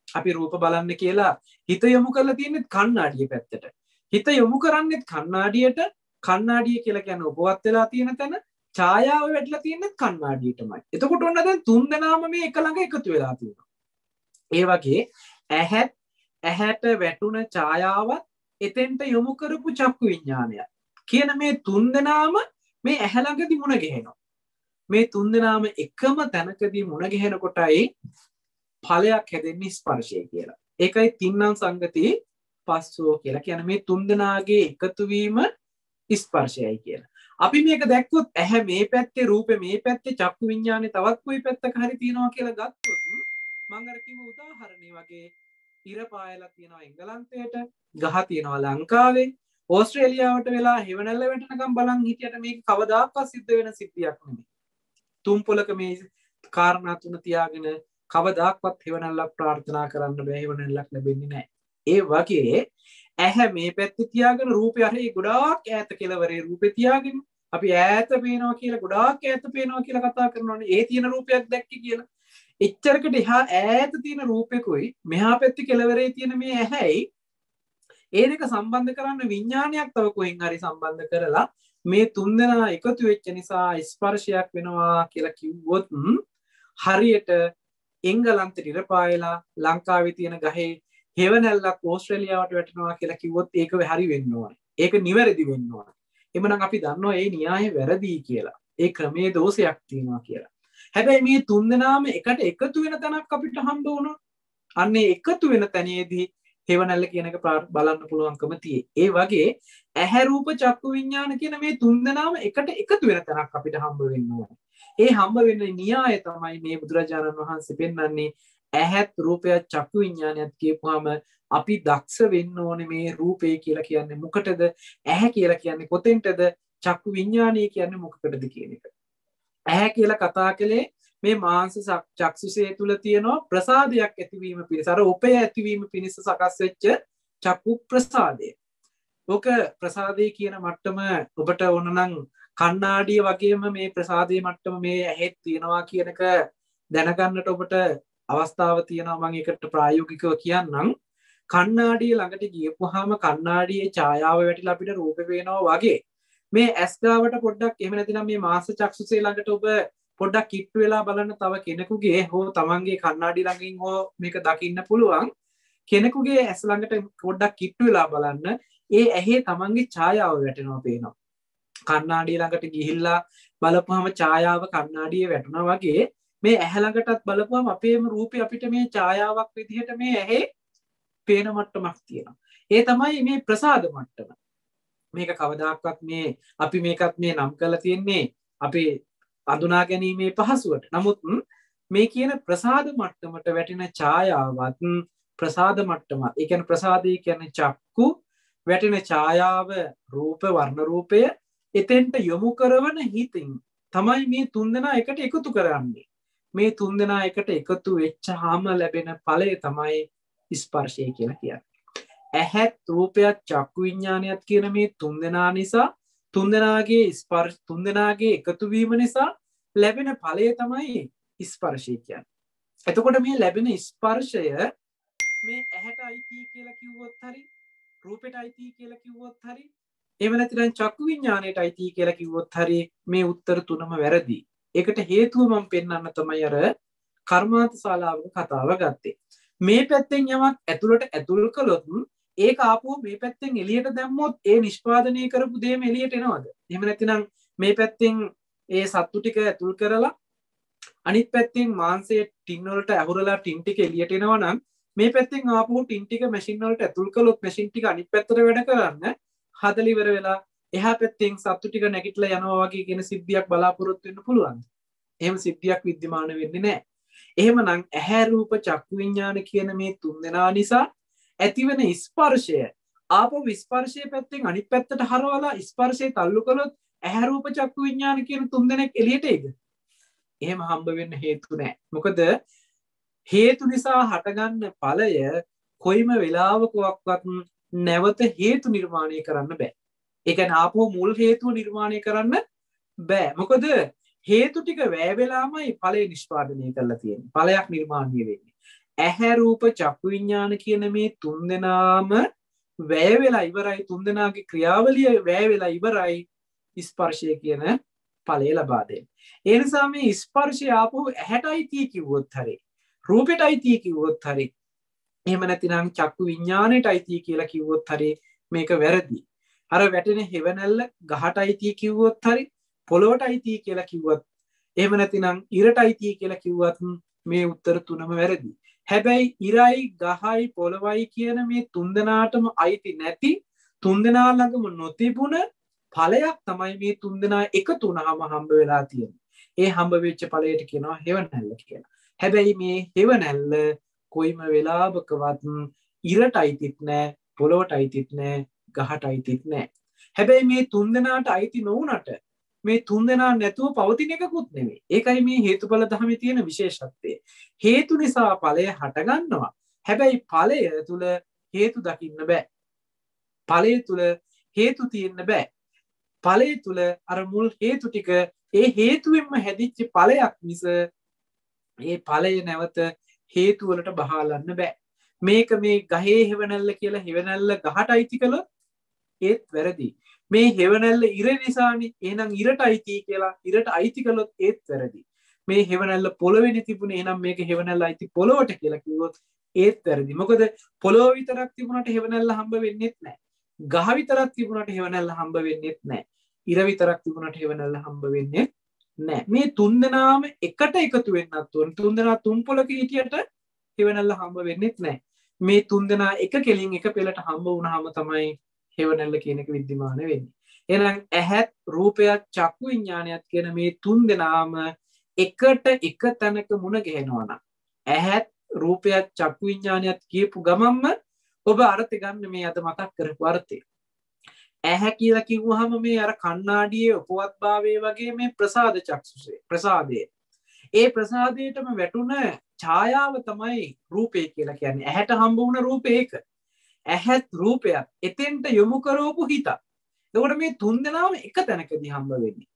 අපි රූප බලන්න කියලා හිත යොමු කරලා තියෙන්නේ කණ්ණාඩිය පැත්තට. හිත යොමු කරන්නේ කණ්ණාඩියට. කණ්ණාඩිය කියලා කියන්නේ උපවත් වෙලා තියෙන තැන. ඡායාව වැටලා තියෙන්නේ කණ්ණාඩියටමයි. එතකොට ඔන්න දැන් තුන් දෙනාම මේ එක ළඟ එකතු වෙලා තියෙනවා. ඒ වගේ ඇහැට වැටුණ ඡායාවත් එතෙන්ට යොමු කරපු චක්කු විඥානය කියන මේ තුන් දෙනාම මේ ඇහැ ළඟදී මුණ ගැහෙනවා. මේ තුන් දෙනාම එකම තැනකදී මුණ ගැහෙන කොටයි ඵලයක් හැදෙන්නේ ස්පර්ශය කියලා. ඒකයි තින්නම් සංගති පස්සෝ කියලා කියන්නේ මේ තුන් දෙනාගේ එකතු වීම ස්පර්ශයයි කියලා. අපි මේක දැක්කොත් ඇහැ මේ පැත්තේ රූපේ මේ පැත්තේ චක්කු විඥානේ තවත් කොයි පැත්තක හරි තියෙනවා කියලා ගත්තොත් මම අර කිව්ව උදාහරණේ වගේ ඉර පායලා තියෙනවා එංගලන්තයට, ගහ තියෙනවා ලංකාවේ, ඕස්ට්‍රේලියාවට වෙලා හෙවණැල්ල වැටෙනකම් බලන් හිටියට මේක කවදාකවත් සිද්ධ වෙන සිද්ධියක් නෙමෙයි. තුන් පොලක මේ කාරණා තුන තියාගෙන කවදාක්වත් හෙවණැල්ලක් ප්‍රාර්ථනා කරන්න බෑ. හෙවණැල්ලක් ලැබෙන්නේ නැහැ. ඒ වගේ ඇහැ මේ පැත්තේ තියාගෙන රූපය හරි ගොඩාක් ඈත කෙලවරේ රූපේ තියාගෙන අපි ඈත පේනවා කියලා ගොඩාක් ඈත පේනවා කියලා කතා කරනවානේ. ඒ තියෙන රූපයක් දැක්කේ කියලා. එච්චරකට එහා ඈත තියෙන රූපෙකුයි මෙහා පැත්තේ කෙලවරේ තියෙන මේ ඇහැයි ඒ දෙක සම්බන්ධ කරන්න විඥානයක් තව කොහෙන් හරි සම්බන්ධ කරලා මේ තුන්දෙනා එකතු වෙච්ච නිසා ස්පර්ශයක් වෙනවා කියලා කිව්වොත් හරියට එංගලන්තේ ඉරපායලා ලංකාවේ තියෙන ගහේ හෙවණැල්ලක් ඕස්ට්‍රේලියාවට වැටෙනවා කියලා කිව්වොත් ඒක හරි වෙන්න ඕනේ. ඒක නිවැරදි වෙන්න ඕනේ. එhmenan අපි දන්නවා මේ න්‍යාය වැරදි කියලා. ඒ ක්‍රමයේ දෝෂයක් තියෙනවා කියලා. හැබැයි මේ තුන්දෙනාම එකට එකතු වෙන තැනක් අපිට හම්බ වුණා. අන්නේ එකතු වෙන තැනේදී හෙවණැල්ල කියන එක බලන්න පුළුවන්කම තියෙයි. ඒ වගේ ඇහැ රූප චක්කු විඥාන කියන මේ තුන්දෙනාම එකට එකතු වෙන තැනක් අපිට හම්බ වෙන්න ඕනේ. ඒ හම්බ වෙන න්‍යාය තමයි මේ බුදුරජාණන් වහන්සේ පෙන්වන්නේ. ඇහත් රූපයත් චක්කු විඥානයත් කියපුවාම අපි දක්ෂ වෙන්න ඕනේ මේ රූපේ කියලා කියන්නේ මොකටද? ඇහැ කියලා කියන්නේ කොතෙන්ටද? චක්කු විඥානය කියන්නේ මොකකටද කියන එක. ඇහැ කියලා කතා කළේ මේ මාංශ චක්සුසේ තුල තියෙන ප්‍රසාදයක් ඇතිවීම පිණිස අර උපය ඇතිවීම පිණිස සකස් වෙච්ච චක්කු ප්‍රසාදය. ඔක ප්‍රසාදේ කියන මට්ටම ඔබට ඕනනම් කණ්ණාඩිය වගේම මේ ප්‍රසාදේ මට්ටම මේ ඇහෙත් තියෙනවා කියන එක දැනගන්නට ඔබට අවස්ථාව තියෙනවා. මම ඒකට ප්‍රායෝගිකව කියන්නම්. කණ්ණාඩිය ළඟට ගියපුවාම කණ්ණාඩියේ ඡායාව වැටිලා අපිට රූපේ පේනවා වගේ මේ ඇස් ගාවට පොඩ්ඩක් එහෙම නැතිනම් මේ මාංශ චක්සුසේ ළඟට ඔබ පොඩ්ඩක් කිට්ටු වෙලා බලන්න තව කෙනෙකුගේ හෝ තමන්ගේ කණ්ණාඩි ළඟින් හෝ මේක දකින්න පුළුවන්. කෙනෙකුගේ ඇස් ළඟට පොඩ්ඩක් කිට්ටු වෙලා බලන්න ඒ ඇහි තමන්ගේ ඡායාව වැටෙනවා පේනවා. කණ්ණාඩිය ළඟට ගිහිල්ලා බලපුවාම ඡායාව කණ්ණාඩියේ වැටුණා වගේ මේ ඇහැ ළඟටත් බලපුවාම අපේම රූපේ අපිට මේ ඡායාවක් විදිහට මේ ඇහි පේන මට්ටමක් තියෙනවා. ඒ තමයි මේ ප්‍රසාද මට්ටම. මේක කවදාකවත් මේ අපි මේකත් මේ නම් කරලා තියෙන්නේ අපේ අඳුනා ගැනීමේ පහසුවට. නමුත් මේ කියන ප්‍රසාද මට්ටමට වැටෙන ඡායාවත් ප්‍රසාද මට්ටම. ඒ කියන්නේ ප්‍රසාදේ කියන්නේ චක්කු වැටෙන ඡායාව රූප වර්ණ රූපය එතෙන්ට යොමු කරන හිතින් තමයි මේ තුන්දෙනා එකට එකතු කරන්නේ. මේ තුන්දෙනා එකට එකතු වෙච්චාම ලැබෙන ඵලය තමයි ස්පර්ශය කියලා කියන්නේ. ඇහත් රූපයත් චක්කු විඥානයත් කියන මේ තුන්දෙනා නිසා තුන්දෙනාගේ ස්පර්ශ තුන්දෙනාගේ එකතු වීම නිසා ලැබෙන ඵලය තමයි ස්පර්ශය කියන්නේ. එතකොට මේ ලැබෙන ස්පර්ශය මේ ඇහැට අයිති කියලා කිව්වොත් හරි රූපෙට අයිති කියලා කිව්වොත් හරි එහෙම නැත්නම් චක්කු විඥාණයට අයිති කියලා කිව්වොත් හරි මේ උත්තර තුනම වැරදි. ඒකට හේතුව මම පෙන්වන්න තමයි අර කර්මාන්ත ශාලාවක කතාව ගත්තේ. මේ පැත්තෙන් යමක් ඇතුළට ඇතුල් කළොත් ඒක ආපහු මේ පැත්තෙන් එළියට දැම්මොත් ඒ නිෂ්පාදනය කරපු දේම එළියට එනවද? එහෙම නැත්නම් මේ පැත්තෙන් ඒ සත්තු ටික ඇතුල් කරලා අනිත් පැත්තෙන් මාංශයේ ටින් වලට ඇහුරලා ටින් ටික එළියට එනවා නම් මේ පැත්තෙන් ආපහු ටින් ටික මැෂින් වලට ඇතුල් කළොත් මැෂින් ටික අනිත් පැත්තට වැඩ කරන්න හදලා ඉවර වෙලා එහා පැත්තෙන් සත්තු ටික නැගිටලා යනවා වගේ කියන සිද්ධියක් බලාපොරොත්තු වෙන්න පුළුවන්. එහෙම සිද්ධියක් විද්‍යමාන වෙන්නේ නැහැ. එහෙමනම් ඇහැ රූප චක්කු විඥාන කියන මේ තුන්දෙනා නිසා ඇතිවෙන ස්පර්ශය ආපහු ස්පර්ශයේ පැත්තෙන් අනිත් පැත්තට හරවලා ස්පර්ශය තල්ලු කළොත් ඇහැ රූප චක්කු විඥාන කියන තුන්දෙනෙක් එළියට එයිද? එහෙම හම්බ වෙන්න හේතු නැහැ. මොකද හේතු නිසා හටගන්න ඵලය කොයිම වෙලාවකවත් නැවත හේතු නිර්මාණය කරන්න බෑ. ඒ කියන්නේ ආපහු මුල් හේතුව නිර්මාණය කරන්න බෑ. මොකද හේතු ටික වැය වෙලාමයි ඵලය නිෂ්පාදනය කරලා තියෙන්නේ. ඵලයක් නිර්මාණය වෙන්නේ. ඇහැ රූප චක්කු විඥාන කියන මේ තුන්දෙනාම වැය වෙලා ඉවරයි. තුන්දෙනාගේ ක්‍රියාවලිය වැය වෙලා ඉවරයි ස්පර්ශය කියන ඵලය ලබා දෙන්නේ. ඒ නිසා මේ ස්පර්ශය ආපහු ඇහැටයි tie කිව්වොත් හරි රූපෙටයි tie කිව්වොත් හරි එහෙම නැතිනම් චක්කු විඥාණයටයි tie කියලා කිව්වොත් හරි මේක වැරදි. අර වැටෙන හෙවණැල්ල ගහටයි tie කිව්වොත් හරි පොළොවටයි tie කියලා කිව්වත් එහෙම නැතිනම් ඉරටයි tie කියලා කිව්වත් මේ උත්තර තුනම වැරදි. හැබැයි ඉරයි ගහයි පොළොවයි කියන මේ තුන්දෙනාටම අයිති නැති තුන්දෙනා ළඟම නොතිබුණ ඵලයක් තමයි මේ තුන්දෙනා එකතු වුණාම හම්බ වෙලා තියෙන්නේ. ඒ හම්බ වෙච්ච ඵලයට කියනවා හෙවණැල්ල කියලා. හැබැයි මේ හෙවණැල්ල කොයිම වෙලාවකවත් ඉරට අයිතිත් නැහැ, පොළොවට අයිතිත් නැහැ, ගහට අයිතිත් නැහැ. හැබැයි මේ තුන්දෙනාට අයිති නොවුනට මේ තුන්දෙනා නැතුව පවතින එකකුත් නෙමෙයි. ඒකයි මේ හේතුඵල ධර්මයේ තියෙන විශේෂත්වය. හේතු නිසා ඵලය හටගන්නවා. හැබැයි ඵලය තුල හේතු දකින්න බෑ. ඵලය තුල හේතු තියෙන්න බෑ. ඵලය තුල අර මුල් හේතු ටික ඒ හේතුවෙන්ම හැදිච්ච ඵලයක් මිස ඒ ඵලය නැවත හේතු වලට බහාලන්න බෑ. මේක මේ ගහේ හෙවණැල්ල කියලා හෙවණැල්ල ගහට අයිති කළොත් ඒත් වැරදි. මේ හෙවණැල්ල ඉර නිසානේ එහෙනම් ඉරට අයිති කියලා ඉරට අයිති කළොත් ඒත් වැරදි. මේ හෙවණැල්ල පොළොවේනේ තිබුණේ එහෙනම් මේක හෙවණැල්ල අයිති පොළොවට කියලා කිව්වොත් ඒත් වැරදි. මොකද පොළොව විතරක් තිබුණාට හෙවණැල්ල හම්බ වෙන්නේත් නැහැ. ගහ විතරක් තිබුණාට හෙවණැල්ල හම්බ වෙන්නේත් නැහැ. ඉර විතරක් තිබුණාට හෙවණැල්ල හම්බ වෙන්නේ නැහැ. මේ තුන්දෙනාම එකට එකතු වෙන්නත් ඕන. තුන්දෙනා තුන් පොළක හිටියට හෙවණැල්ල හම්බ වෙන්නේත් නැහැ. මේ තුන්දෙනා එක කෙලින් එක පෙළට හම්බ වුණාම තමයි හෙවණැල්ල කියන එක විද්‍යමාන වෙන්නේ. එහෙනම් ඇහත් රූපයත් චක්කු විඥානයත් කියන මේ තුන්දෙනාම එකට එක තැනක මුණ ගැහෙනවා නම් ඇහත් රූපයත් චක්කු විඥානයත් කියපු ගමන්ම ඔබ අර්ථය ගන්න මේ අද මතක් කරපු අර්ථය. ඇහැ කියලා කිව්වහම මේ අර කණ්ණාඩියේ උපවත්භාවයේ වගේ මේ ප්‍රසාද චක්ෂුසේ ප්‍රසාදය. ඒ ප්‍රසාදයටම වැටුණ ඡායාව තමයි රූපය කියලා කියන්නේ. ඇහැට හම්බ වුණ රූපේ ඒක. ඇහත් රූපයත් එතෙන්ට යොමු කරවපු හිත. එතකොට මේ තුන්දෙනාම එක තැනකදී හම්බ වෙන්නේ.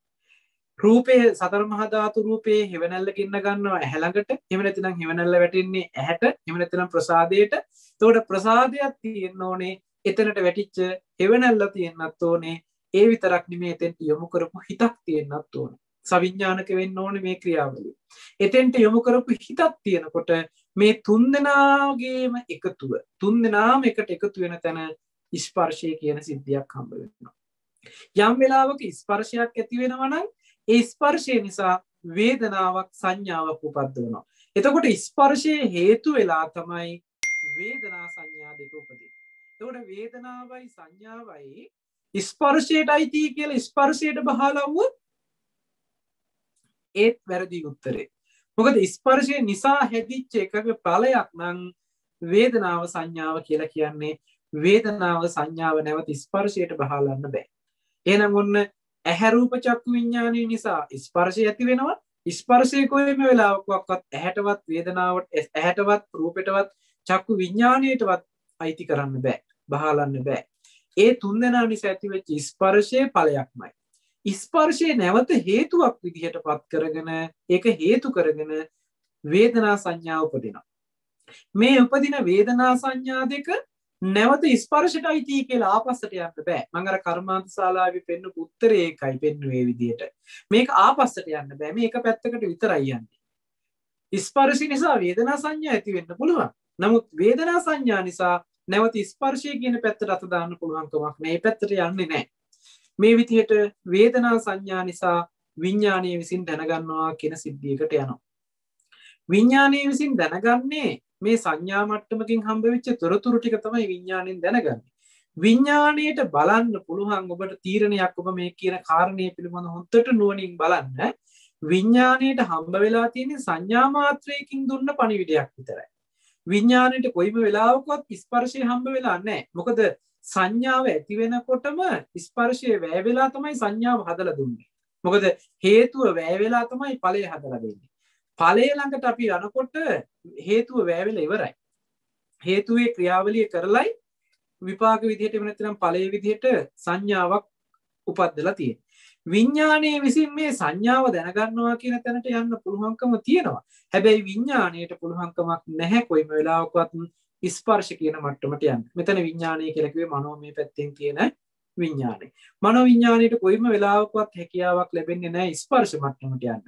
රූපේ සතර මහා ධාතු රූපේ හෙවණැල්ල ගෙන්න ගන්නවා ඇහැ ළඟට. එහෙම නැත්නම් හෙවණැල්ල වැටෙන්නේ ඇහැට. එහෙම නැත්නම් ප්‍රසාදයට. එතකොට ප්‍රසාදයක් තියෙන්න ඕනේ. එතනට වැටිච්ච හෙවණැල්ල තියෙන්නත් ඕනේ. ඒ විතරක් නෙමෙයි එතෙන්ට යොමු කරපු හිතක් තියෙන්නත් ඕනේ. සවිඥානික වෙන්න ඕනේ මේ ක්‍රියාවලිය. එතෙන්ට යොමු කරපු හිතක් තියෙනකොට මේ තුන්දෙනාගේම එකතුව තුන්දෙනාම එකට එකතු වෙන තැන ස්පර්ශය කියන සිද්ධියක් හම්බ වෙනවා. යම් වෙලාවක ස්පර්ශයක් ඇති වෙනවා නම් ඒ ස්පර්ශය නිසා වේදනාවක් සංඥාවක් උපද්දවනවා. එතකොට ස්පර්ශයේ හේතු වෙලා තමයි වේදනා සංඥා දෙක උපදින. එතකොට වේදනාවයි සංඥාවයි ස්පර්ශයට අයිති කියලා ස්පර්ශයට බහලවුවොත් ඒත් වැරදි උත්තරේ. මොකද ස්පර්ශය නිසා හැදිච්ච එකක ඵලයක් නම් වේදනාව සංඥාව කියලා කියන්නේ වේදනාව සංඥාව නැවත ස්පර්ශයට බහලන්න බෑ. එහෙනම් ඔන්න ඇහැ රූප චක්කු විඥානය නිසා ස්පර්ශය ඇති වෙනවා. ස්පර්ශය කොයිම වෙලාවකවත් ඇහැටවත් වේදනාවට ඇහැටවත් රූපෙටවත් චක්කු විඥාණයටවත් අයිති කරන්න බෑ. බහලන්න බෑ. ඒ තුන්දෙනා නිසා ඇතිවෙච්ච ස්පර්ශයේ ඵලයක්මයි. ස්පර්ශය නැවත හේතුවක් විදිහට පත් කරගෙන ඒක හේතු කරගෙන වේදනා සංඥා උපදිනවා. මේ උපදින වේදනා සංඥා දෙක නැවත ස්පර්ශයට අයිති කියලා ආපස්සට යන්න බෑ. මම අර කර්මාන්ත ශාලාවේ පෙන්නපු උත්තරේ ඒකයි පෙන්නුවේ විදිහට. මේක ආපස්සට යන්න බෑ. මේක පැත්තකට විතරයි යන්නේ. ස්පර්ශ නිසා වේදනා සංඥා ඇති වෙන්න පුළුවන්. නමුත් වේදනා සංඥා නිසා නැවත ස්පර්ශය කියන පැත්තට අත දාන්න පුළුවන් කමක් නෑ. මේ පැත්තට යන්නේ නෑ. මේ විදිහට වේදනා සංඥා නිසා විඥානීය විසින් දැනගන්නවා කියන සිද්ධියකට යනවා. විඥානීය විසින් දැනගන්නේ මේ සංඥා මට්ටමකින් හම්බ වෙච්ච තොරතුරු ටික තමයි විඥාණයෙන් දැනගන්නේ. විඥාණයට බලන්න පුළුවන් ඔබට තීරණයක් ඔබ මේ කියන කාරණේ පිළිබඳව හොඳට නුවණින් බලන්න. විඥාණයට හම්බ වෙලා තියෙන සංඥා මාත්‍රයකින් දුන්න පණිවිඩයක් විතරයි. විඥාණයට කොයිම වෙලාවකවත් ස්පර්ශය හම්බ වෙලා නැහැ. මොකද සංඥාව ඇති වෙනකොටම ස්පර්ශය වැය වෙලා තමයි සංඥාව හදලා දුන්නේ. මොකද හේතුව වැය වෙලා තමයි ඵලය හදලා දෙන්නේ. ඵලය ළඟට අපි යනකොට හේතුව වැය වෙලා ඉවරයි. හේතුවේ ක්‍රියාවලිය කරලයි විපාක විදිහට එහෙම නැත්නම් ඵලයේ විදිහට සංඥාවක් උපද්දලා තියෙන්නේ. විඥානයේ විසින් මේ සංඥාව දැනගන්නවා කියන තැනට යන්න පුළුවන්කම තියෙනවා. හැබැයි විඥාණයට පුළුවන්කමක් නැහැ කොයිම වෙලාවකවත් ස්පර්ශ කියන මට්ටමට යන්න. මෙතන විඥානය කියලා කිව්වේ මනෝමය පැත්තෙන් තියෙන විඥානය. මනෝ විඥාණයට කොයිම වෙලාවකවත් හැකියාවක් ලැබෙන්නේ නැහැ ස්පර්ශ මට්ටමට යන්න.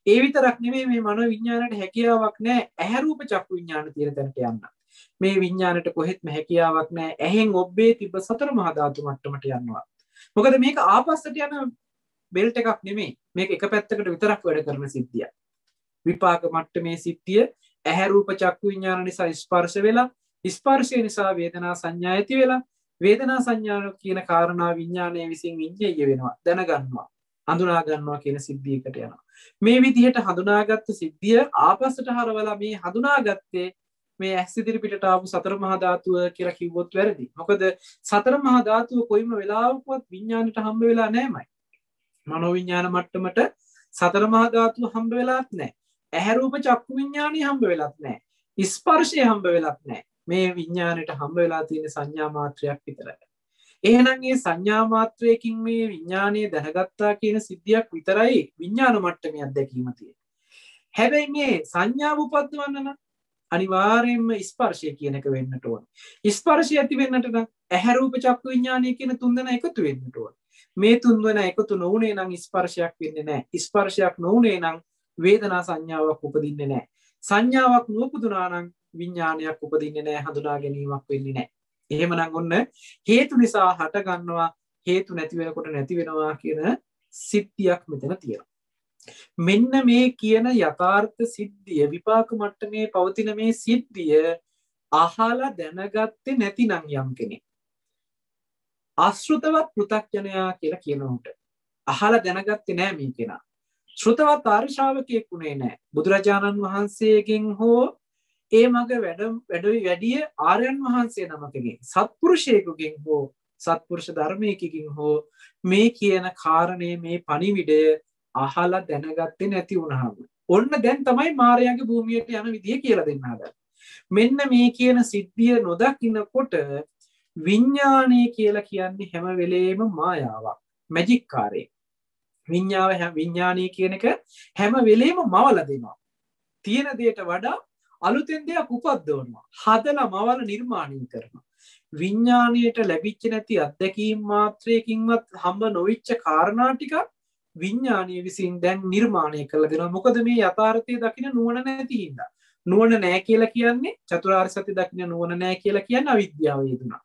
ඒ විතරක් නෙමෙයි මේ මනෝ විඥාණයට හැකියාවක් නැහැ ඇහැ රූප චක්කු විඥාන තියෙන තැනට යන්න. මේ විඥාණයට කොහෙත්ම හැකියාවක් නැහැ ඇහෙන් ඔබ්බේ තිබ්බ සතර මහා ධාතු මට්ටමට යනවා. මොකද මේක ආපස්සට යන බෙල්ට් එකක් නෙමෙයි. මේක එක පැත්තකට විතරක් වැඩ කරන සිද්ධියක්. විපාක මට්ටමේ සිද්ධිය ඇහැ රූප චක්කු විඥාන නිසා ස්පර්ශ වෙලා ස්පර්ශය නිසා වේදනා සංඥා ඇති වෙලා වේදනා සංඥා කියන කාරණා විඥානයේ විසින් විඤ්ඤාය වෙනවා දැනගන්නවා හඳුනා ගන්නවා කියන සිද්ධියකට යනවා. මේ විදිහට හඳුනාගත්තු සිද්ධිය ආපස්සට හරවලා මේ හඳුනාගත්තේ මේ ඇස් ඉදිරි පිටට ආපු සතර මහා ධාතුව කියලා කිව්වොත් වැරදි. මොකද සතර මහා ධාතුව කොයිම වෙලාවකවත් විඥාණයට හම්බ වෙලා නැමයි. මනෝ විඥාන මට්ටමට සතර මහා ධාතුව හම්බ වෙලාත් නැහැ. ඇහැ රූප චක්කු විඥානිය හම්බ වෙලත් නැහැ. ස්පර්ශය හම්බ වෙලත් නැහැ. මේ විඥාණයට හම්බ වෙලා තියෙන සංඥා මාත්‍රයක් විතරයි. එහෙනම් මේ සංඥා මාත්‍රයකින් මේ විඥානය දැනගත්තා කියන සිද්ධියක් විතරයි විඥාන මට්ටමේ අත්දැකීම තියෙන්නේ. හැබැයි මේ සංඥාව උපද්දවන්න නම් අනිවාර්යයෙන්ම ස්පර්ශය කියන එක වෙන්නට ඕන. ස්පර්ශය ඇති වෙන්නට නම් ඇහැ රූප චක්කු විඥානය කියන තුන්දෙනා එකතු වෙන්නට ඕන. මේ තුන්දෙනා එකතු නොවුනේ නම් ස්පර්ශයක් වෙන්නේ නැහැ. ස්පර්ශයක් නොවුනේ නම් වේදනා සංඥාවක් උපදින්නේ නැහැ. සංඥාවක් නොඋපදුනා නම් විඥානයක් උපදින්නේ නැහැ. හඳුනා ගැනීමක් වෙන්නේ නැහැ. එහෙමනම් ඔන්න හේතු නිසා හට ගන්නවා හේතු නැති වෙනකොට නැති වෙනවා කියන සිද්ධියක් මෙතන තියෙනවා. මෙන්න මේ කියන යථාර්ථ සිද්ධිය විපාක මට්ටමේ පවතින මේ සිද්ධිය අහලා දැනගත්තේ නැතිනම් යම් කෙනෙක් අශෘතවත් පෘථග්ජනයා කියලා කියනකොට අහලා දැනගත්තේ නැහැ මේ කෙනා. ශ්‍රුතවත් ආර්ය ශ්‍රාවකයෙක් උනේ නැහැ. බුදුරජාණන් වහන්සේගෙන් හෝ ඒ මග වැඩිය ආර්යයන් වහන්සේ නමකගෙන් සත්පුරුෂයෙකුගෙන් හෝ සත්පුරුෂ ධර්මයකින් හෝ මේ කියන කාරණේ මේ පණිවිඩය අහලා දැනගත්තේ නැති වුණාම ඔන්න දැන් තමයි මායාවේ භූමියට යන විදිය කියලා දෙන්න හදන්නේ. මෙන්න මේ කියන සිද්ධිය නොදකින්නකොට විඥානය කියලා කියන්නේ හැම වෙලේම මායාවක්. මැජික් කාර්යයක්. විඥානය කියන එක හැම වෙලේම මවලා දෙනවා. තියෙන දෙයට වඩා අලුතෙන් දෙයක් උපද්දවනවා. හදලා මවල නිර්මාණය කරනවා. විඥාණයට ලැබිච්ච නැති අත්දැකීම් මාත්‍රයකින්වත් හම්බ නොවිච්ච කාරණා ටික විඥානීය විසින් දැන් නිර්මාණය කරලා දෙනවා. මොකද මේ යථාර්ථය දකින්න නුවණ නැති හින්දා. නුවණ නැහැ කියලා කියන්නේ චතුරාර්ය සත්‍ය දකින්න නුවණ නැහැ කියලා කියන්නේ අවිද්‍යාව යෙදුනා.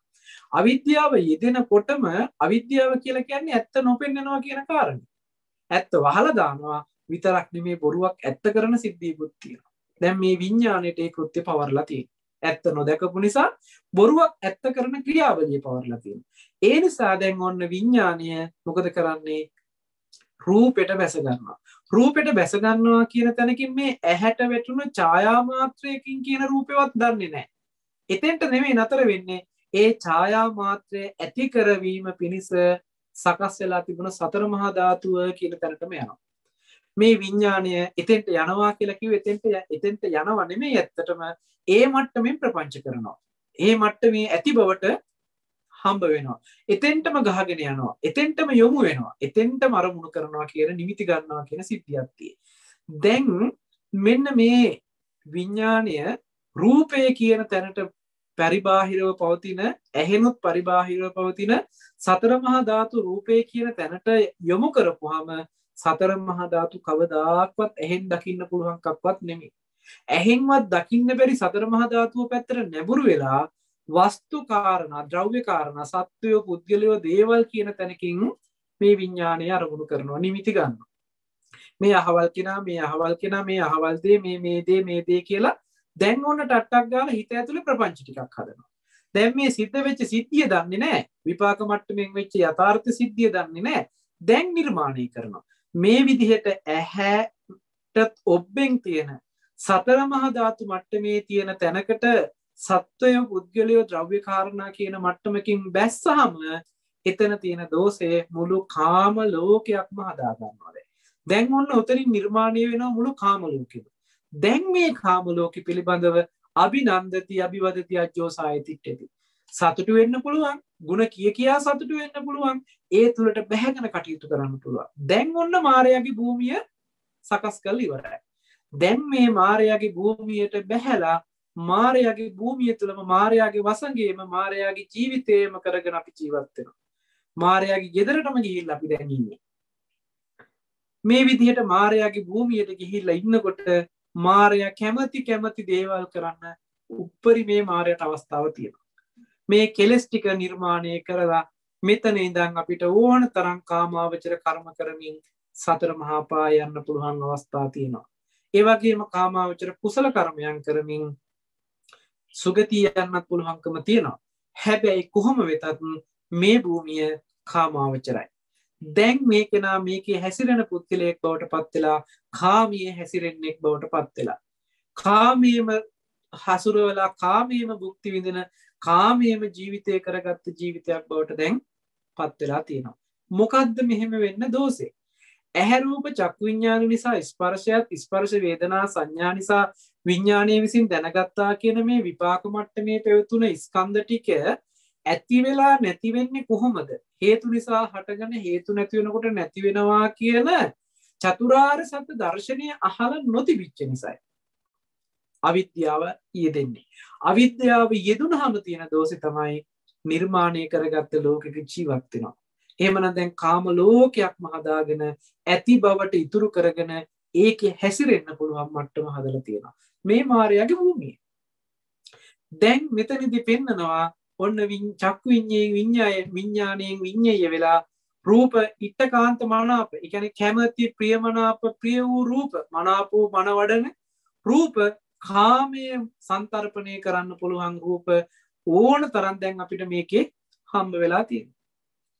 අවිද්‍යාව යෙදෙනකොටම අවිද්‍යාව කියලා කියන්නේ ඇත්ත නොපෙන්නනවා කියන කාරණේ. ඇත්ත වහලා දානවා විතරක් නෙමේ බොරුවක් ඇත්ත කරන සිද්ධියකුත් තියෙනවා. දැන් මේ විඥාණයට ඒ කෘත්‍ය පවර්ලා තියෙනවා. ඇත්ත නොදකපු නිසා බොරුවක් ඇත්ත කරන ක්‍රියාවලිය පවර්ලා තියෙනවා. ඒ නිසා දැන් ඔන්න විඥාණය මොකද කරන්නේ? රූපෙට බැස ගන්නවා. රූපෙට බැස ගන්නවා කියන තැනකින් මේ ඇහැට වැටුණු ඡායා මාත්‍රයකින් කියන රූපෙවත් දන්නේ නැහැ. එතෙන්ට නෙමෙයි නතර වෙන්නේ. ඒ ඡායා මාත්‍රය ඇති කරවීම පිණිස සකස් වෙලා තිබුණ සතර මහා ධාතුව කියන තැනටම යනවා. මේ විඥාණය එතෙන්ට යනවා කියලා කිව්වෙ එතෙන්ට යනවා නෙමෙයි ඇත්තටම ඒ මට්ටමින් ප්‍රපංච කරනවා. ඒ මට්ටමේ ඇති බවට හම්බ වෙනවා. එතෙන්ටම ගහගෙන යනවා. එතෙන්ටම යොමු වෙනවා. එතෙන්ටම අරමුණු කරනවා කියන නිමිති ගන්නවා කියන සිද්ධියක් තියෙනවා. දැන් මෙන්න මේ විඥාණය රූපය කියන තැනට පරිබාහිරව පවතින ඇහෙනුත් පරිබාහිරව පවතින සතර මහා ධාතු රූපය කියන තැනට යොමු කරපුවාම සතර මහා ධාතු කවදාක්වත් ඇහෙන් දකින්න පුළුවන් කක්වත් නෙමෙයි. ඇහෙන්වත් දකින්න බැරි සතර මහා ධාතුව පැත්තට නැඹුරු වෙලා වස්තු කාරණා ද්‍රව්‍ය කාරණා සත්වය පුද්ගලයෝ දේවල් කියන තැනකින් මේ විඥාණය අරමුණු කරනවා නිමිති ගන්නවා. මේ අහවල් කෙනා මේ අහවල් කෙනා මේ අහවල් දේ මේ දේ කියලා දැන් ඔන්න ටට්ටක් ගාලා හිත ඇතුලේ ප්‍රපංච ටිකක් හදනවා. දැන් මේ සිද්ධ වෙච්ච සිද්ධිය දන්නේ නැහැ. විපාක මට්ටමින් වෙච්ච යථාර්ථ සිද්ධිය දන්නේ නැහැ. දැන් නිර්මාණය කරනවා. මේ විදිහට ඇහැට ඔබෙන් තියෙන සතර මහා ධාතු මට්ටමේ තියෙන තැනකට සත්වය පුද්ගලයෝ ද්‍රව්‍ය කාරණා කියන මට්ටමකින් බැස්සහම එතන තියෙන දෝෂය මුළු කාම ලෝකයක්ම හදා ගන්නවා. දැන් ඔන්න උතරින් නිර්මාණය වෙනවා මුළු කාම ලෝකෙම. දැන් මේ කාම ලෝකෙ පිළිබඳව අභිනන්දති අභිවදති අජ්ජෝසායතිට්ඨති. සතුටු වෙන්න පුළුවන්, ಗುಣ කියා සතුටු වෙන්න පුළුවන්, ඒ තුලට බැහැගෙන කටයුතු කරන්න පුළුවන්. දැන් ඔන්න මායාවේ භූමිය සකස් කරලා ඉවරයි. දැන් මේ මායාවේ භූමියට බැහැලා මායාවේ භූමිය තුලම මායාවේ වසඟේම මායාවේ ජීවිතේම කරගෙන අපි ජීවත් වෙනවා. මායාවේ ගෙදරටම ගිහිල්ලා අපි දැන් ඉන්නේ. මේ විදිහට මායාවේ භූමියට ගිහිල්ලා ඉන්නකොට මාරයා කැමති දේවල් කරන්න උප්පරිමේ මාරයට අවස්ථාව තියෙනවා. මේ කෙලස් ටික නිර්මාණය කරලා මෙතන ඉඳන් අපිට ඕන තරම් කාමාවචර කර්ම කරමින් සතර මහා පාය යන්න පුළුවන් අවස්ථා තියෙනවා. ඒ වගේම කාමාවචර කුසල කර්මයන් කරමින් සුගතිය යන්නත් පුළුවන්කම තියෙනවා. හැබැයි කොහොම වෙතත් මේ භූමිය කාමාවචරයි. දැන් මේ කෙනා මේකේ හැසිරෙන පුද්ගලයෙක් බවට පත් වෙලා කාමයේ හැසිරෙන්නෙක් බවට පත් වෙලා කාමයේම හසුරවලා කාමයේම භුක්ති විඳින කාමයේම ජීවිතය කරගත්ත ජීවිතයක් බවට දැන් පත් වෙලා තියෙනවා. මොකද්ද මෙහෙම වෙන්න දෝෂේ? ඇහැ රූප චක්කු විඥාන නිසා ස්පර්ශයත් ස්පර්ශ වේදනා සංඥා නිසා විඥානයේ විසින් දැනගත්තා කියන මේ විපාක මට්ටමේ පැවතුන ස්කන්ධ ටික ඇති වෙලා නැති වෙන්නේ කොහොමද? හේතු නිසා හටගෙන හේතු නැති වෙනකොට නැති වෙනවා කියන චතුරාර්ය සත්‍ය දර්ශනය අහලා නොතිබිච්ච නිසායි. අවිද්‍යාව යෙදෙන්නේ. අවිද්‍යාව යෙදුනහම තියෙන දෝෂේ තමයි නිර්මාණය කරගත්ත ලෝකෙක ජීවත් වෙනවා. එහෙමනම් දැන් කාම ලෝකයක්ම හදාගෙන ඇති බවට ඉතුරු කරගෙන ඒකේ හැසිරෙන්න පුළුවන් මට්ටම හදලා තියෙනවා. මේ මායාවේ භූමිය. දැන් මෙතනදී පෙන්නනවා ඔන්න චක්කු විඥාණයෙන් විඤ්ඤාය වෙලා රූප ඉත්තකාන්ත මනාප. ඒ කියන්නේ කැමැති ප්‍රියමනාප ප්‍රිය වූ රූප මනාපෝ මනවඩන රූප කාමයේ සංතරපණය කරන්න පුළුවන් රූප ඕන තරම් දැන් අපිට මේකේ හම්බ වෙලා තියෙනවා.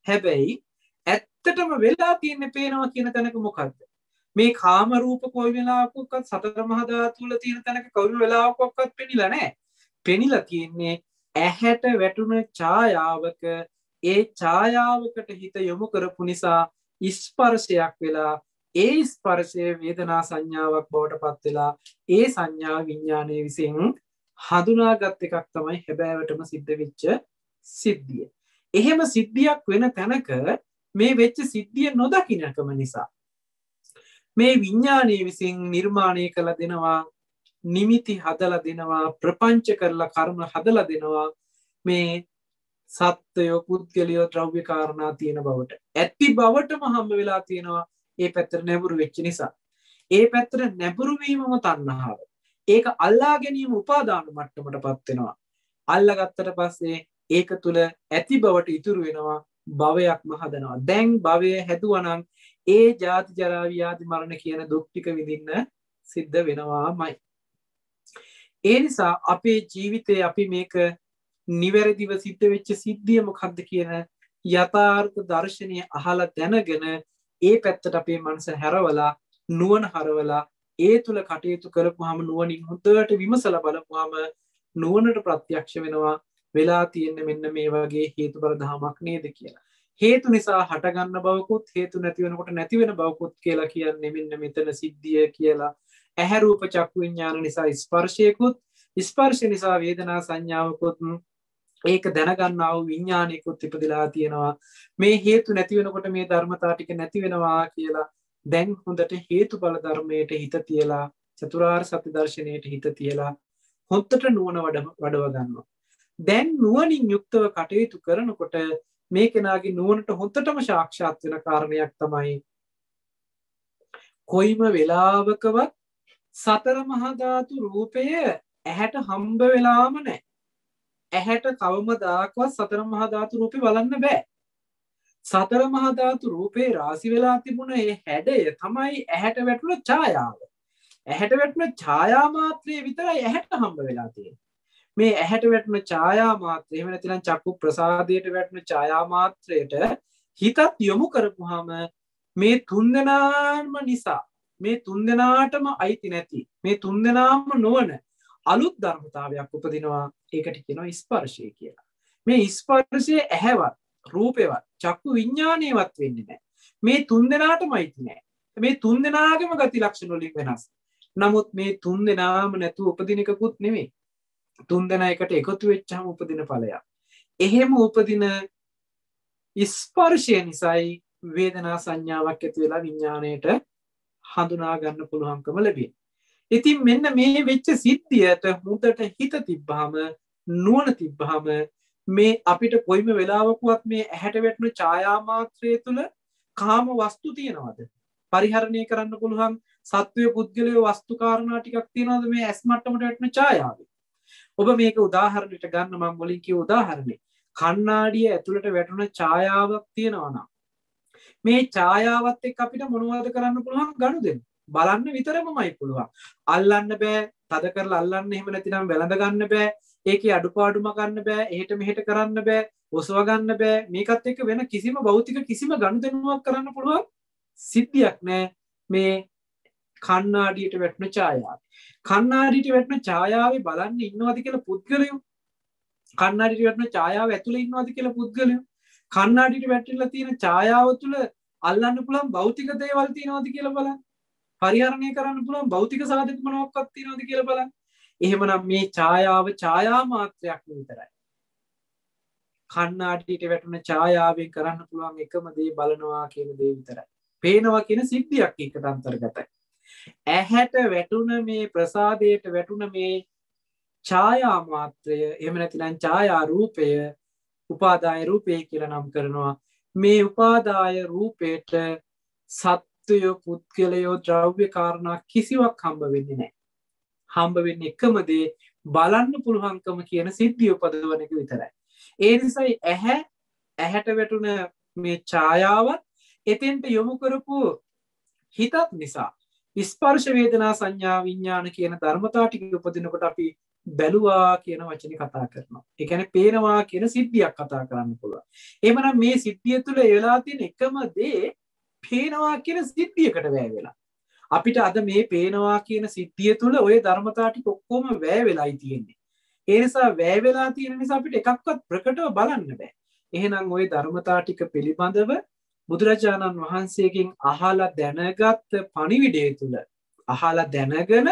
හැබැයි ඇත්තටම වෙලා තියෙන්නේ පේනවා කියන තැනක මොකද්ද? මේ කාම රූප කොයි වෙලාවකවත් සතර මහා ධාතු වල තියෙන තැනක කොයි වෙලාවකවත් පෙනිලා නැහැ. පෙනිලා තියෙන්නේ ඇහැට වැටුණ ඡායාවක ඒ ඡායාවකට හිත යොමු කරපු නිසා ස්පර්ශයක් වෙලා ඒ ස්පර්ශයේ වේදනා සංඥාවක් බවට පත් වෙලා ඒ සංඥා විඥානයේ විසින් හඳුනාගත් එකක් තමයි හැබෑවටම සිද්ධ වෙච්ච සිද්ධිය. එහෙම සිද්ධියක් වෙන තැනක මේ වෙච්ච සිද්ධිය නොදකින්නකම නිසා මේ විඥානයේ විසින් නිර්මාණය කළ දෙනවා නිමිති හදලා දෙනවා ප්‍රපංච කරලා කර්ම හදලා දෙනවා මේ සත්වය පුද්ගලයෝ ද්‍රව්‍ය කාරණා තියෙන බවට ඇති බවටම හම්බ වෙලා තියෙනවා. ඒ පැත්තට නැඹුරු වෙච්ච නිසා ඒ පැත්තට නැඹුරු වීමම තණ්හාව. ඒක අල්ලා ගැනීම උපාදාන මට්ටමටපත් වෙනවා. අල්ලාගත්තට පස්සේ ඒක තුල ඇති බවට ඉතුරු වෙනවා භවයක්ම හදනවා. දැන් භවය හැදුවනම් ඒ ජාති ජරා ව්‍යාධි මරණ කියන දුක් ටික විඳින්න සිද්ධ වෙනවාමයි. ඒ නිසා අපේ ජීවිතේ අපි මේක නිවැරදිව සිද්ධ වෙච්ච සිද්ධිය මොකක්ද කියන යථාර්ථ දර්ශනය අහලා දැනගෙන ඒ පැත්තට අපේ මනස හැරවලා නුවණ හරවලා ඒ තුල කටයුතු කරපුවාම නුවණින් හොඳට විමසලා බලපුවාම නුවණට ප්‍රත්‍යක්ෂ වෙනවා වෙලා තියෙන්නේ මෙන්න මේ වගේ හේතුඵල ධමයක් නේද කියලා. හේතු නිසා හටගන්න බවකුත් හේතු නැති වෙනකොට නැති වෙන බවකුත් කියලා කියන්නේ මෙන්න මෙතන සිද්ධිය කියලා. ඇහැ රූප චක්කු විඥාන නිසා ස්පර්ශයකුත් ස්පර්ශ නිසා වේදනා සංඥාවකුත් ඒක දැනගන්නා වූ විඥානයකුත් ඉපදලා තියෙනවා. මේ හේතු නැති වෙනකොට මේ ධර්මතා ටික නැති වෙනවා කියලා දැන් හොඳට හේතුඵල ධර්මයට හිත තියලා චතුරාර්ය සත්‍ය දර්ශනයට හිත තියලා හොඳට නුවණ වඩව ගන්නවා. දැන් නුවණින් යුක්තව කටයුතු කරනකොට මේ කෙනාගේ නුවණට හොඳටම සාක්ෂාත් වෙන කාරණයක් තමයි කොයිම වෙලාවකවත් සතර මහා ධාතු රූපය ඇහැට හම්බ වෙලාම නැහැ. ඇහැට කවමදාකවත් සතර මහා ධාතු රූපේ බලන්න බෑ. සතර මහා ධාතු රූපේ රාශි වෙලා තිබුණ ඒ හැඩය තමයි ඇහැට වැටුණ ඡායාව. ඇහැට වැටුණ ඡායා මාත්‍රය විතරයි ඇහැට හම්බ වෙලා තියෙන්නේ. මේ ඇහැට වැටුණ ඡායා මාත්‍රය එහෙම නැතිනම් චක්කු ප්‍රසාදයට වැටුණ ඡායා මාත්‍රයට හිතත් යොමු කරපුවාම මේ තුන්දෙනාම නිසා මේ තුන්දෙනාටම අයිති නැති මේ තුන්දෙනාම නොවන අලුත් ධර්මතාවයක් උපදිනවා. ඒකට කියනවා ස්පර්ශය කියලා. මේ ස්පර්ශය ඇහැවත් රූපේවත් චක්කු විඥානේවත් වෙන්නේ නැහැ. මේ තුන්දෙනාටම අයිති නැහැ. මේ තුන්දෙනාගේම ගති ලක්ෂණ වලින් වෙනස්. නමුත් මේ තුන්දෙනාම නැතුව උපදින එකකුත් නෙමෙයි. තුන්දෙනා එකට එකතු වෙච්චාම උපදින ඵලයක්. එහෙම උපදින ස්පර්ශය නිසායි වේදනා සංඥාවක් ඇති වෙලා විඥාණයට හඳුනා ගන්න පුළුවන්කම ලැබෙන්නේ. ඉතින් මෙන්න මේ වෙච්ච සිද්ධියට හොඳට හිත තිබ්බහම නුවණ තිබ්බහම මේ අපිට කොයිම වෙලාවකවත් මේ ඇහැට වැටෙන ඡායා මාත්‍රය තුල කාම වස්තු තියනවද? පරිහරණය කරන්න පුළුවන් සත්වයේ පුද්ගලයේ වස්තු කාරණා ටිකක් තියනවද මේ ඇස් මට්ටමට වැටෙන ඡායාවේ? ඔබ මේක උදාහරණයක් ගන්න මම මුලින් කිව්ව උදාහරණේ කණ්ණාඩිය ඇතුළට වැටුණ ඡායාවක් තියෙනවා නම් මේ ඡායාවත් එක්ක අපිට මොනවද කරන්න පුළුවන්? ගනුදෙනු බලන්න විතරමයි පුළුවන්. අල්ලන්න බෑ, තද කරලා අල්ලන්න එහෙම නැතිනම් වැළඳ ගන්න බෑ, ඒකේ අඩුපාඩුම ගන්න බෑ, එහෙට මෙහෙට කරන්න බෑ, ඔසව ගන්න බෑ. මේකත් එක්ක වෙන කිසිම භෞතික කිසිම ගනුදෙනුවක් කරන්න පුළුවන් සිද්ධියක් නෑ මේ කණ්ණාඩියට වැටෙන ඡායාව. කණ්ණාඩියට වැටෙන ඡායාවේ බලන්න ඉන්නවද කියලා පුද්ගලයෝ? කණ්ණාඩියට වැටෙන ඡායාව ඇතුලේ ඉන්නවද කියලා පුද්ගලයෝ? කණ්ණාඩියට වැටිලා තියෙන ඡායාව තුල අල්ලන්න පුළුවන් භෞතික දේවල් තියෙනවද කියලා බලන්න. පරිහරණය කරන්න පුළුවන් භෞතික සාධක මොනවාක්වත් තියෙනවද කියලා බලන්න. එහෙමනම් මේ ඡායාව ඡායා මාත්‍රයක් විතරයි. කණ්ණාඩියට වැටුණ ඡායාවෙන් කරන්න පුළුවන් එකම දේ බලනවා කියන දේ විතරයි. පේනවා කියන සිද්ධියක් එකට අන්තර්ගතයි. ඇහැට වැටුණ මේ ප්‍රසාදයට වැටුණ මේ ඡායා මාත්‍රය එහෙම නැතිනම් ඡායා රූපය උපාදාය රූපය කියලා නම් කරනවා. මේ උපාදාය රූපයට සත්වය පුද්ගලයෝ ද්‍රව්‍ය කාරණා කිසිවක් හම්බ වෙන්නේ නැහැ. හම්බ වෙන්නේ එකම දේ බලන්න පුළුවන්කම කියන සිද්ධිය උපදවන එක විතරයි. ඒ නිසා ඇහැට වැටුණ මේ ඡායාවත් එතෙන්ට යොමු කරපු හිතත් නිසා ස්පර්ශ වේදනා සංඥා විඥාන කියන ධර්මතා ටික උපදිනකොට අපි බැලුවා කියන වචනේ කතා කරනවා. ඒ කියන්නේ පේනවා කියන සිද්ධියක් කතා කරන්න පුළුවන්. එහෙමනම් මේ සිද්ධිය තුළ ඒ වෙලා තියෙන එකම දේ පේනවා කියන සිද්ධියකට වැය වෙලා. අපිට අද මේ පේනවා කියන සිද්ධිය තුළ ওই ධර්මතා ටික ඔක්කොම වැය වෙලායි තියෙන්නේ. ඒ නිසා වැය වෙලා තියෙන නිසා අපිට එකක්වත් ප්‍රකටව බලන්න බෑ. එහෙනම් ওই ධර්මතා ටික පිළිබඳව බුදුරජාණන් වහන්සේගෙන් අහලා දැනගත් පණිවිඩය තුළ අහලා දැනගෙන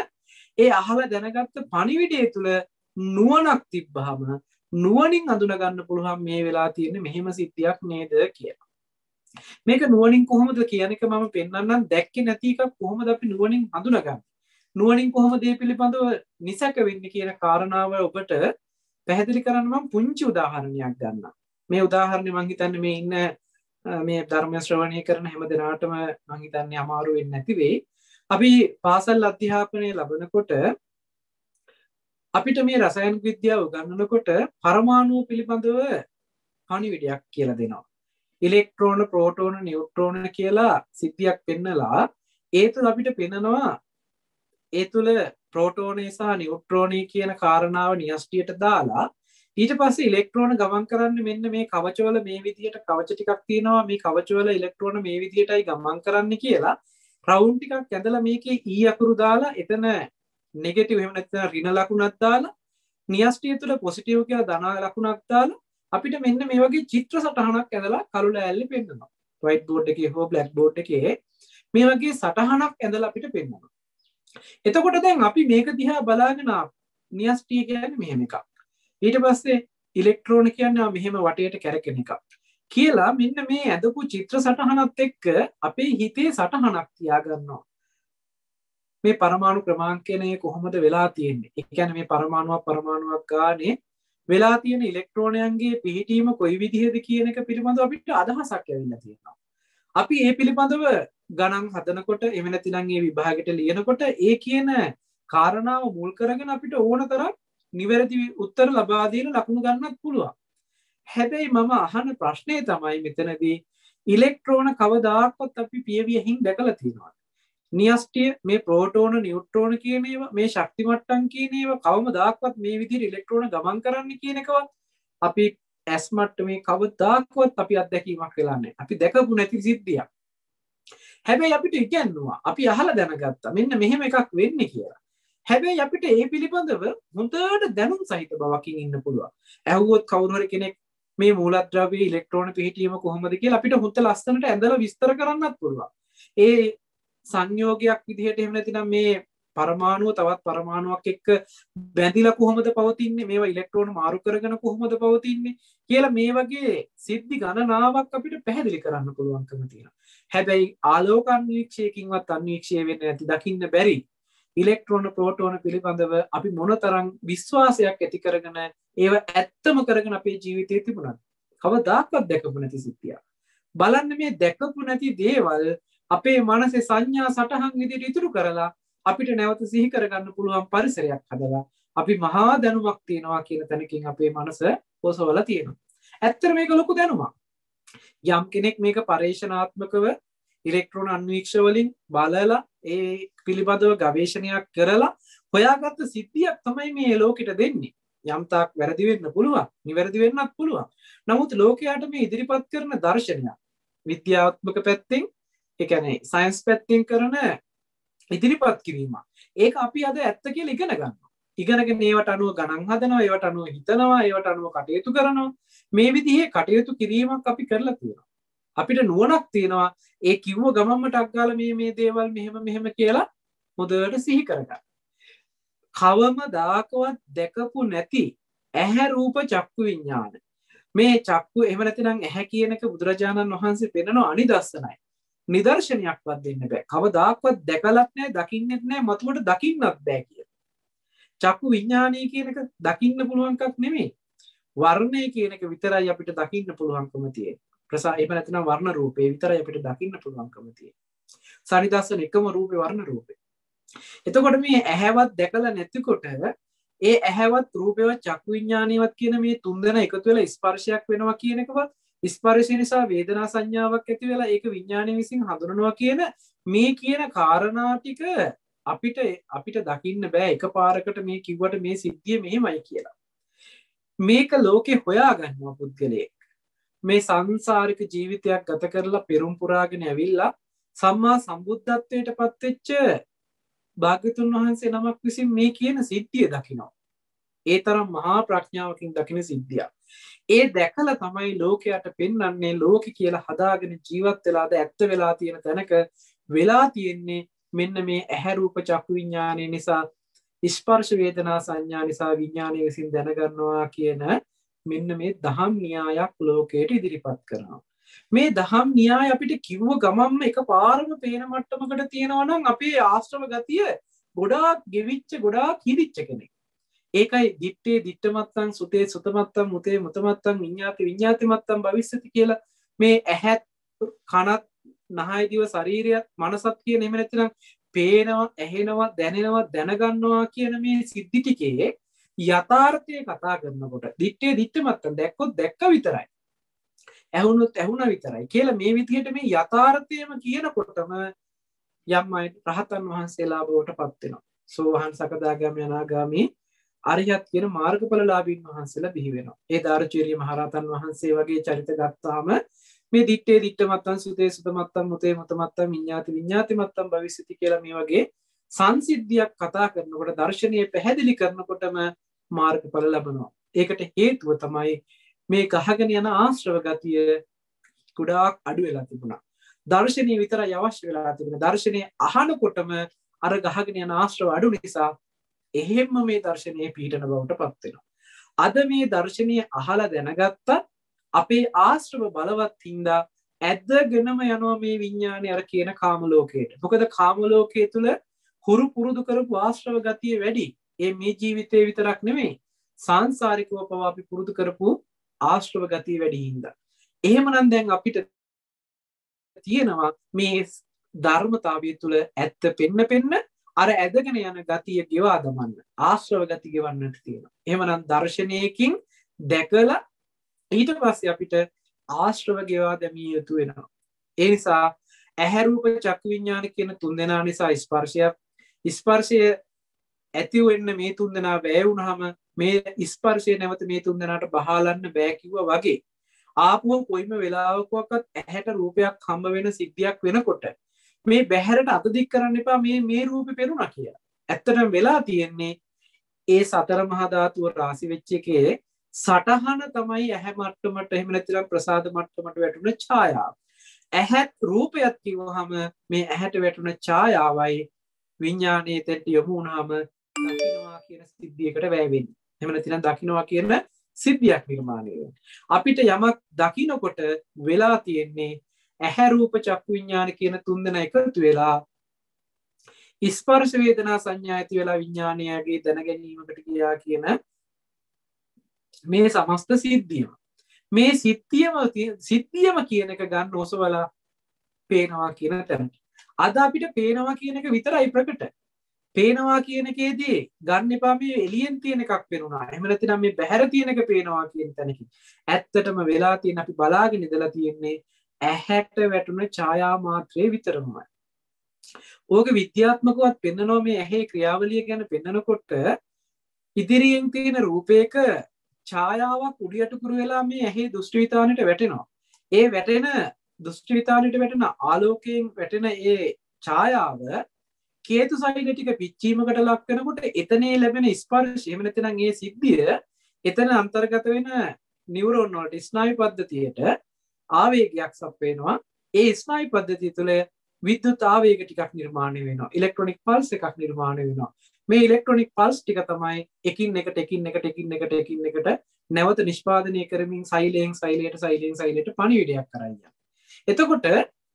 ඒ අහලා දැනගත්ත පණිවිඩය තුළ නුවණක් තිබ්බහම නුවණින් අඳුන ගන්න පුළුවන් මේ වෙලා තියෙන්නේ මෙහෙම සිද්ධියක් නේද කියලා. මේක නුවණින් කොහොමද කියන එක මම පෙන්නන්නම්. දැක්කේ නැති එකක් කොහොමද අපි නුවණින් හඳුනගන්නේ? නුවණින් කොහොමද මේ පිළිබඳව නිසක වෙන්නේ කියන කාරණාව ඔබට පැහැදිලි කරන්න මම පුංචි උදාහරණයක් ගන්නම්. මේ උදාහරණය මම හිතන්නේ මේ ඉන්න මේ ධර්ම ශ්‍රවණය කරන හැම දෙනාටම මම හිතන්නේ අමාරු වෙන්නේ නැති වෙයි. අපි පාසල් අධ්‍යාපනය ලබනකොට අපිට මේ රසායනික විද්‍යාව උගන්වනකොට පරමාණු පිළිබඳව පණිවිඩයක් කියලා දෙනවා. ඉලෙක්ට්‍රෝන, ප්‍රෝටෝන, නියුට්‍රෝන කියලා සිද්ධියක් පෙන්නලා ඒ තුළ අපිට පෙන්නනවා ඒ තුළ ප්‍රෝටෝනේ සහ නියුට්‍රෝනේ කියන කාරණාව න්‍යෂ්ටියට දාලා ඊට පස්සේ ඉලෙක්ට්‍රෝන ගමන් කරන්නේ මෙන්න මේ කවචවල මේ විදිහට කවච ටිකක් තියෙනවා මේ කවචවල ඉලෙක්ට්‍රෝන මේ විදිහටයි ගමන් කරන්නේ කියලා රවුන්ඩ් ටිකක් ඇදලා මේකේ E අකුරු දාලා එතන නෙගටිව් එහෙම නැත්නම් ඍණ ලකුණක් දාලා න්‍යෂ්ටිය තුළ පොසිටිව් කියලා ධන ලකුණක් දාලා අපිට මෙන්න මේ වගේ චිත්‍ර සටහනක් ඇදලා කළු ලෑල්ලේ පෙන්නනවා වයිට් බෝඩ් එකේ හෝ බ්ලැක් බෝඩ් එකේ මේ වගේ සටහනක් ඇදලා අපිට පෙන්නනවා එතකොට දැන් අපි මේක දිහා බලාගෙන න්‍යෂ්ටිය කියන්නේ මෙහෙම එකක් ඊට පස්සේ ඉලෙක්ට්‍රෝන කියන්නේ මෙහෙම වටේට කැරකෙන එකක් කියලා මෙන්න මේ ඇදපු චිත්‍ර සටහනත් එක්ක අපේ හිතේ සටහනක් තියාගන්නවා මේ පරමාණු ක්‍රමාංකය කොහොමද වෙලා තියෙන්නේ ඒ කියන්නේ මේ පරමාණුවක් ගානේ වෙලා තියෙන ඉලෙක්ට්‍රෝනයන්ගේ පිහිටීම කොයි විදිහද කියන එක පිළිබඳව අපිට අදහසක් ඇවිල්ලා තියෙනවා අපි ඒ පිළිබඳව ගණන් හදනකොට එහෙම නැතිනම් මේ විභාගෙට ලියනකොට ඒ කියන කාරණාව මුල් කරගෙන අපිට ඕන තරම් නිවැරදි උත්තර ලබා දෙන ලකුණු ගන්නත් පුළුවන්. හැබැයි මම අහන ප්‍රශ්නේ තමයි මෙතනදී ඉලෙක්ට්‍රෝන කවදාකවත් අපි පියවියෙන් දැකලා තියෙනවද? න්‍යෂ්ටිය මේ ප්‍රෝටෝන නියුට්‍රෝන කියන ඒවා මේ ශක්ති මට්ටම් කියන ඒවා කවමදාකවත් මේ විදිහට ඉලෙක්ට්‍රෝන ගමන් කරන්න කියන එකවත් අපි ඇස් මට්ටමේ කවදාකවත් අපි අත්දැකීමක් වෙලා නැහැ. අපි දැකපු නැති සිද්ධියක්. හැබැයි අපිට ඉගෙනුවා. අපි අහලා දැනගත්තා. මෙන්න මෙහෙම එකක් වෙන්නේ කියලා. හැබැයි අපිට ඒ පිළිබඳව හොඳට දැනුම් සහිත බවකින් ඉන්න පුළුවන්. ඇහුවොත් කවුරු හරි කෙනෙක් මේ මූලද්‍රව්‍යයේ ඉලෙක්ට්‍රෝන පිහිටීම කොහොමද කියලා අපිට හොඳ ලස්සනට ඇඳලා විස්තර කරන්නත් පුළුවන්. ඒ සංයෝගයක් විදිහට එහෙම නැතිනම් මේ පරමාණුව තවත් පරමාණුවක් එක්ක බැඳිලා කොහොමද පවතින්නේ මේවා ඉලෙක්ට්‍රෝන මාරු කරගෙන කොහොමද පවතින්නේ කියලා මේ වගේ සිද්ධි ගණනාවක් අපිට පැහැදිලි කරන්න පුළුවන්කම තියෙනවා. හැබැයි ආලෝක අන්වීක්ෂයකින්වත් අන්වීක්ෂය වෙන්නේ නැති දකින්න බැරි ඉලෙක්ට්‍රෝන ප්‍රෝටෝන පිළිබඳව අපි මොනතරම් විශ්වාසයක් ඇති කරගෙන ඒව ඇත්තම කරගෙන අපේ ජීවිතේ තිබුණාද? කවදාකවත් දැකපු නැති සිද්ධියක්. බලන්න මේ දැකපු නැති දේවල් අපේ මනසේ සංඥා සටහන් විදිහට ඉතුරු කරලා අපිට නැවත සිහි කරගන්න පුළුවන් පරිසරයක් හදලා අපි මහා දැනුමක් තියනවා කියන තැනකින් අපේ මනස ඔසවලා තියෙනවා. ඇත්තට මේක ලොකු දැනුමක්. යම් කෙනෙක් මේක පරීක්ෂණාත්මකව ඉලෙක්ට්‍රෝන අන්වීක්ෂ වලින් බලලා ඒ පිළිබඳව ගවේෂණයක් කරලා හොයාගත්ත සිද්ධියක් තමයි මේ ලෝකෙට දෙන්නේ. යම් තාක් වැරදි වෙන්න පුළුවන්, නිවැරදි වෙන්නත් පුළුවන්. නමුත් ලෝකයට මේ ඉදිරිපත් කරන දර්ශනය විද්‍යාත්මක පැත්තෙන්, ඒ කියන්නේ සයන්ස් පැත්තෙන් කරන ඉදිරිපත් කිරීම. ඒක අපි අද ඇත්ත කියලා ඉගෙන ගන්නවා. ඉගෙනගෙන ඒවට අනුව ගණන් හදනවා, ඒවට අනුව හිතනවා, ඒවට අනුව කටයුතු කරනවා. මේ විදිහේ කටයුතු කිරීමක් අපි කරලා තියෙනවා. අපිට නුවණක් තියෙනවා ඒ කිව්ව ගමන්ම ටක් ගාලා මේ දේවල් මෙහෙම කියලා හොඳට සිහි කරගන්න. කවමදාකවත් දැකපු නැති ඇහැ රූප චක්කු විඥාන. මේ චක්කු එහෙම නැතිනම් ඇහැ කියන එක බුදුරජාණන් වහන්සේ පෙන්නන අනිදස්සනයි. නිදර්ශනයක්වත් දෙන්න බෑ. කවදාකවත් දැකලත් නැහැ, දකින්නෙත් නැහැ, මතුවට දකින්නත් බෑ කියලා. චක්කු විඥානය කියන එක දකින්න පුළුවන් එකක් නෙමෙයි. වර්ණය කියන එක විතරයි අපිට දකින්න පුළුවන්කම තියෙන්නේ. එහෙම නැත්නම් වර්ණ රූපේ විතරයි අපිට දකින්න පුළුවන්කම තියෙන්නේ. සනිදස්සන එකම රූපේ වර්ණ රූපේ. එතකොට මේ ඇහැවත් දැකලා නැතිකොට ඒ ඇහැවත් රූපේවත් චක්කු විඥානියවත් කියන මේ තුන්දෙනා එකතු වෙලා ස්පර්ශයක් වෙනවා කියන එකවත් ස්පර්ශය නිසා වේදනා සංඥාවක් ඇති වෙලා ඒක විඥානය විසින් හඳුනනවා කියන මේ කියන කාරණා ටික අපිට දකින්න බෑ එකපාරකට මේ කිව්වට මේ සිද්ධිය මෙහෙමයි කියලා. මේක ලෝකේ හොයාගන්නවා පුද්ගලයෙක්. මේ සංසාරික ජීවිතයක් ගත කරලා පෙරම් පුරාගෙන ඇවිල්ලා සම්මා සම්බුද්ධත්වයට පත්වෙච්ච භාග්‍යතුන් වහන්සේ නමක් විසින් මේ කියන සිද්ධිය දකිනවා. ඒ තරම් මහා ප්‍රඥාවකින් දකින සිද්ධියක්. ඒ දැකලා තමයි ලෝකයට පෙන්වන්නේ ලෝකෙ කියලා හදාගෙන ජීවත් වෙලාද ඇත්ත වෙලා තියෙන තැනක වෙලා තියෙන්නේ මෙන්න මේ ඇහැ රූප චක්කු විඥානය නිසා ස්පර්ශ වේදනා සංඥා නිසා විඥානය විසින් දැනගන්නවා කියන මෙන්න මේ දහම් න්‍යායක් ලෝකයට ඉදිරිපත් කරනවා. මේ දහම් න්‍යාය අපිට කිව්ව ගමන්ම එකපාරම පේන මට්ටමකට තියෙනවා නම් අපේ ආශ්‍රව ගතිය ගොඩාක් ගෙවිච්ච ගොඩාක් හිරිච්ච කෙනෙක්. ඒකයි දිත්තේ දිත්තමත්තං සුතේ සුතමත්තං මුතේ මුතමත්තං විඤ්ඤාති විඤ්ඤාතිමත්තං භවිස්සති කියලා මේ ඇහත් කනත් නහය දිව ශරීරයත් මනසත් කියන එහෙම නැත්නම් පේනවා ඇහෙනවා දැනෙනවා දැනගන්නවා කියන මේ සිද්ධි ටිකේ යථාර්ථය කතා කරනකොට දිත්තේ දිත්තමත්තං දැක්කොත් දැක්ක විතරයි ඇහුනොත් ඇහුණා විතරයි කියලා මේ විදිහට මේ යථාර්ථයම කියනකොටම යම් අය රහතන් වහන්සේලා බවට පත් වෙනවා. සෝවාන් සකදාගාමී අනාගාමී අරියත් කියන මාර්ගඵලලාභීන් වහන්සේලා බිහි වෙනවා. ඒ දාරුචීරිය මහරහතන් වහන්සේ වගේ චරිත ගත්තාම මේ දිත්තේ දිත්ත මත්තන් සුතේ සුත මත්තන් මුතේ මුත මත්තන් විඤ්ඤාති විඤ්ඤාති මත්තන් භවිෂ්‍යති කියලා මේ වගේ සංසිද්ධියක් කතා කරනකොට දර්ශනීය පැහැදිලි කරනකොටම මාර්ගඵල ලැබෙනවා. ඒකට හේතුව තමයි මේ ගහගෙන යන ආශ්‍රව ගතිය ගොඩාක් අඩු වෙලා තිබුණා. දර්ශනීය විතරයි අවශ්‍ය වෙලා තිබුණා. දර්ශනීය අහනකොටම අර ගහගෙන යන ආශ්‍රව අඩු නිසා එහෙම්ම මේ දර්ශනීය පීඩන බවට පත් වෙනවා. අද මේ දර්ශනීය අහලා දැනගත්ත අපේ ආශ්‍රව බලවත් හින්දා ඇදගෙනම යනවා මේ විඤ්ඤාණය අර කියන කාම ලෝකයට. මොකද කාම ලෝකයේ තුල හුරු පුරුදු කරපු ආශ්‍රව ගතිය වැඩි. ඒ මේ ජීවිතේ විතරක් නෙමෙයි සංසාරිකව පවා අපි පුරුදු කරපු ආශ්‍රව ගතිය වැඩි හින්දා. එහෙමනම් දැන් අපිට තියෙනවා මේ ධර්මතාවය තුළ ඇත්ත පෙන්න අර ඇදගෙන යන ගතිය ගෙවා දමන්න ආශ්‍රව ගති ගෙවන්නට තියෙනවා. එහෙමනම් දර්ශනයකින් දැකලා ඊට පස්සේ අපිට ආශ්‍රව ගෙවා දැමිය යුතු වෙනවා. ඒ නිසා ඇහැ රූප චක්කු විඤ්ඤාණ කියන තුන් දෙනා නිසා ස්පර්ශය ඇති වෙන්න මේ තුන් දෙනා වැය වුණාම මේ ස්පර්ශය නැවත මේ තුන් දෙනාට බහාලන්න බෑ කිව්වා වගේ ආපුව කොයිම වෙලාවකවත් ඇහැට රූපයක් හම්බ වෙන සිද්ධියක් වෙනකොට මේ බැහැරට අත දික් කරන්න එපා මේ රූපේ පෙනුණා කියලා. ඇත්තටම වෙලා තියෙන්නේ ඒ සතර මහා ධාතුව රාශි වෙච්ච එකේ සටහන තමයි ඇහැ මට්ටමට එහෙම නැත්නම් ප්‍රසාද මට්ටමට වැටුණ ඡායාව. ඇහත් රූපයක් කිව්වහම මේ ඇහැට වැටුණ ඡායාවයි විඥානයේ තෙට යොමු වුණාම දකින්නවා කියන සිද්ධියකට වැය වෙන්නේ. එහෙම නැත්නම් දකින්නවා කියන සිද්ධියක් නිර්මාණය වෙනවා. අපිට යමක් දකින්නකොට වෙලා තියෙන්නේ ඇහැ රූප චක්කු විඤ්ඤාණ කියන තුන් දෙනා එකතු වෙලා ස්පර්ශ වේදනා සංඥා ඇති වෙලා විඥානයගේ දැන ගැනීමකට ගියා කියන මේ සමස්ත සිද්ධියම මේ සිද්ධියම කියන එක ගන්න ඔසවලා පේනවා කියන තැනට අද අපිට පේනවා කියන එක විතරයි ප්‍රකට. පේනවා කියන එකේදී ගන්න එපා මේ එළියෙන් තියෙන එකක් පේනවා. එහෙම නැත්නම් මේ බහැර තියෙන එක පේනවා කියන තැනකින්. ඇත්තටම වෙලා තියෙන අපි බලාගෙන ඉඳලා තියෙන්නේ ඇහැට වැටුණ ඡායා මාත්‍රේ විතරමයි. ඕක විද්‍යාත්මකවත් පෙන්නනවා මේ ඇහි ක්‍රියාවලිය ගැන පෙන්නනකොට ඉදිරියෙන් තියෙන රූපයක ඡායාවක් උඩියට කුරු වෙලා මේ ඇහි දෘෂ්ටි විතානයට වැටෙනවා. ඒ වැටෙන දෘෂ්ටි විතානයට වැටෙන ආලෝකයෙන් වැටෙන ඒ ඡායාව කේතු සෛල ටික පිච්චීමකට ලක් වෙනකොට එතනේ ලැබෙන ස්පර්ශය එහෙම නැත්නම් ඒ සිද්ධිය එතන අන්තර්ගත වෙන නියුරෝන් වලට ස්නායු පද්ධතියට ආවේගයක් සපයනවා. ඒ ස්නායු පද්ධතිය තුළ විද්‍යුත් ආවේග ටිකක් නිර්මාණය වෙනවා. ඉලෙක්ට්‍රොනික පල්ස් එකක් නිර්මාණය වෙනවා. මේ ඉලෙක්ට්‍රොනික පල්ස් ටික තමයි එකින් එකට නැවත නිෂ්පාදනය කරමින් සෛලයෙන් සෛලයට පණිවිඩයක් කරන්නේ. එතකොට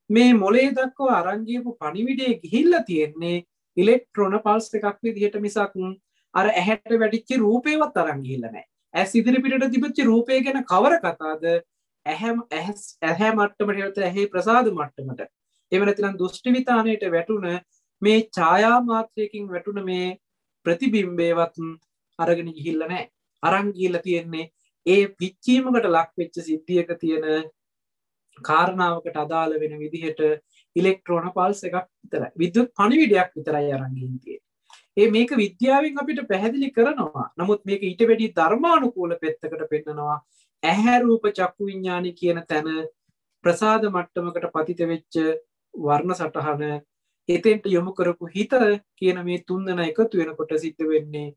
මේ මොලේ දක්වා අරන් ගියපු පණිවිඩය ගිහිල්ලා තියෙන්නේ ඉලෙක්ට්‍රෝන පල්ස් එකක් විදිහට මිසක් අර ඇහැට වැටිච්ච රූපේවත් අරන් ගිහිල්ලා නැහැ. ඇස් ඉදිරි පිටට තිබිච්ච රූපය ගැන කවර කතාවද? ඇහැ මට්ටමට ඇහි ප්‍රසාද මට්ටමට එහෙම නැත්නම් දෘෂ්ටි විතානයට වැටුණ මේ ඡායා මාත්‍රයකින් වැටුණ මේ ප්‍රතිබිම්බේවත් අරගෙන ගිහිල්ලා නැහැ. අරන් ගිහිල්ලා තියෙන්නේ ඒ පිච්චීමකට ලක් වෙච්ච සිද්ධියක තියෙන කාරණාවකට අදාළ වෙන විදිහට ඉලෙක්ට්‍රෝන පල්ස් එකක් විතරයි. විද්‍යුත් පණිවිඩයක් විතරයි අරන් ගිහින් තියෙන්නේ. මේක විද්‍යාවෙන් අපිට පැහැදිලි කරනවා. නමුත් මේක ඊට වැඩි ධර්මානුකූල පැත්තකට පෙන්නනවා. ඇහැ රූප චක්කු විඤ්ඤාණි කියන තැන ප්‍රසාද මට්ටමකට පතිත වෙච්ච වර්ණ සටහන එතෙන්ට යොමු කරපු හිත කියන මේ තුන්දෙනා එකතු වෙනකොට සිද්ධ වෙන්නේ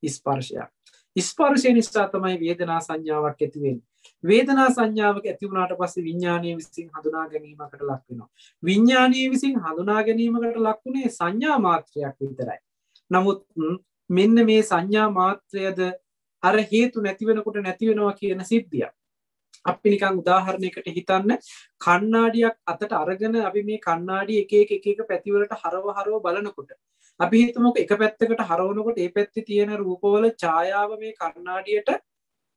ස්පර්ශයක්. ස්පර්ශය නිසා තමයි වේදනා සංඥාවක් ඇති වෙන්නේ. වේදනා සංඥාවක් ඇති වුණාට පස්සේ විඥානීය විසින් හඳුනා ගැනීමකට ලක් වෙනවා. විඥානීය විසින් හඳුනා ගැනීමකට ලක්ුනේ සංඥා මාත්‍රයක් විතරයි. නමුත් මෙන්න මේ සංඥා මාත්‍රයද අර හේතු නැති වෙනකොට නැති වෙනවා කියන සිද්ධිය. අපි නිකන් උදාහරණයකට හිතන්න කණ්ණාඩියක් අතට අරගෙන අපි මේ කණ්ණාඩිය එක එක පැති වලට හරව බලනකොට අපි හිතමුකෝ එක පැත්තකට හරවනකොට ඒ පැත්තේ තියෙන රූපවල ඡායාව මේ කණ්ණාඩියට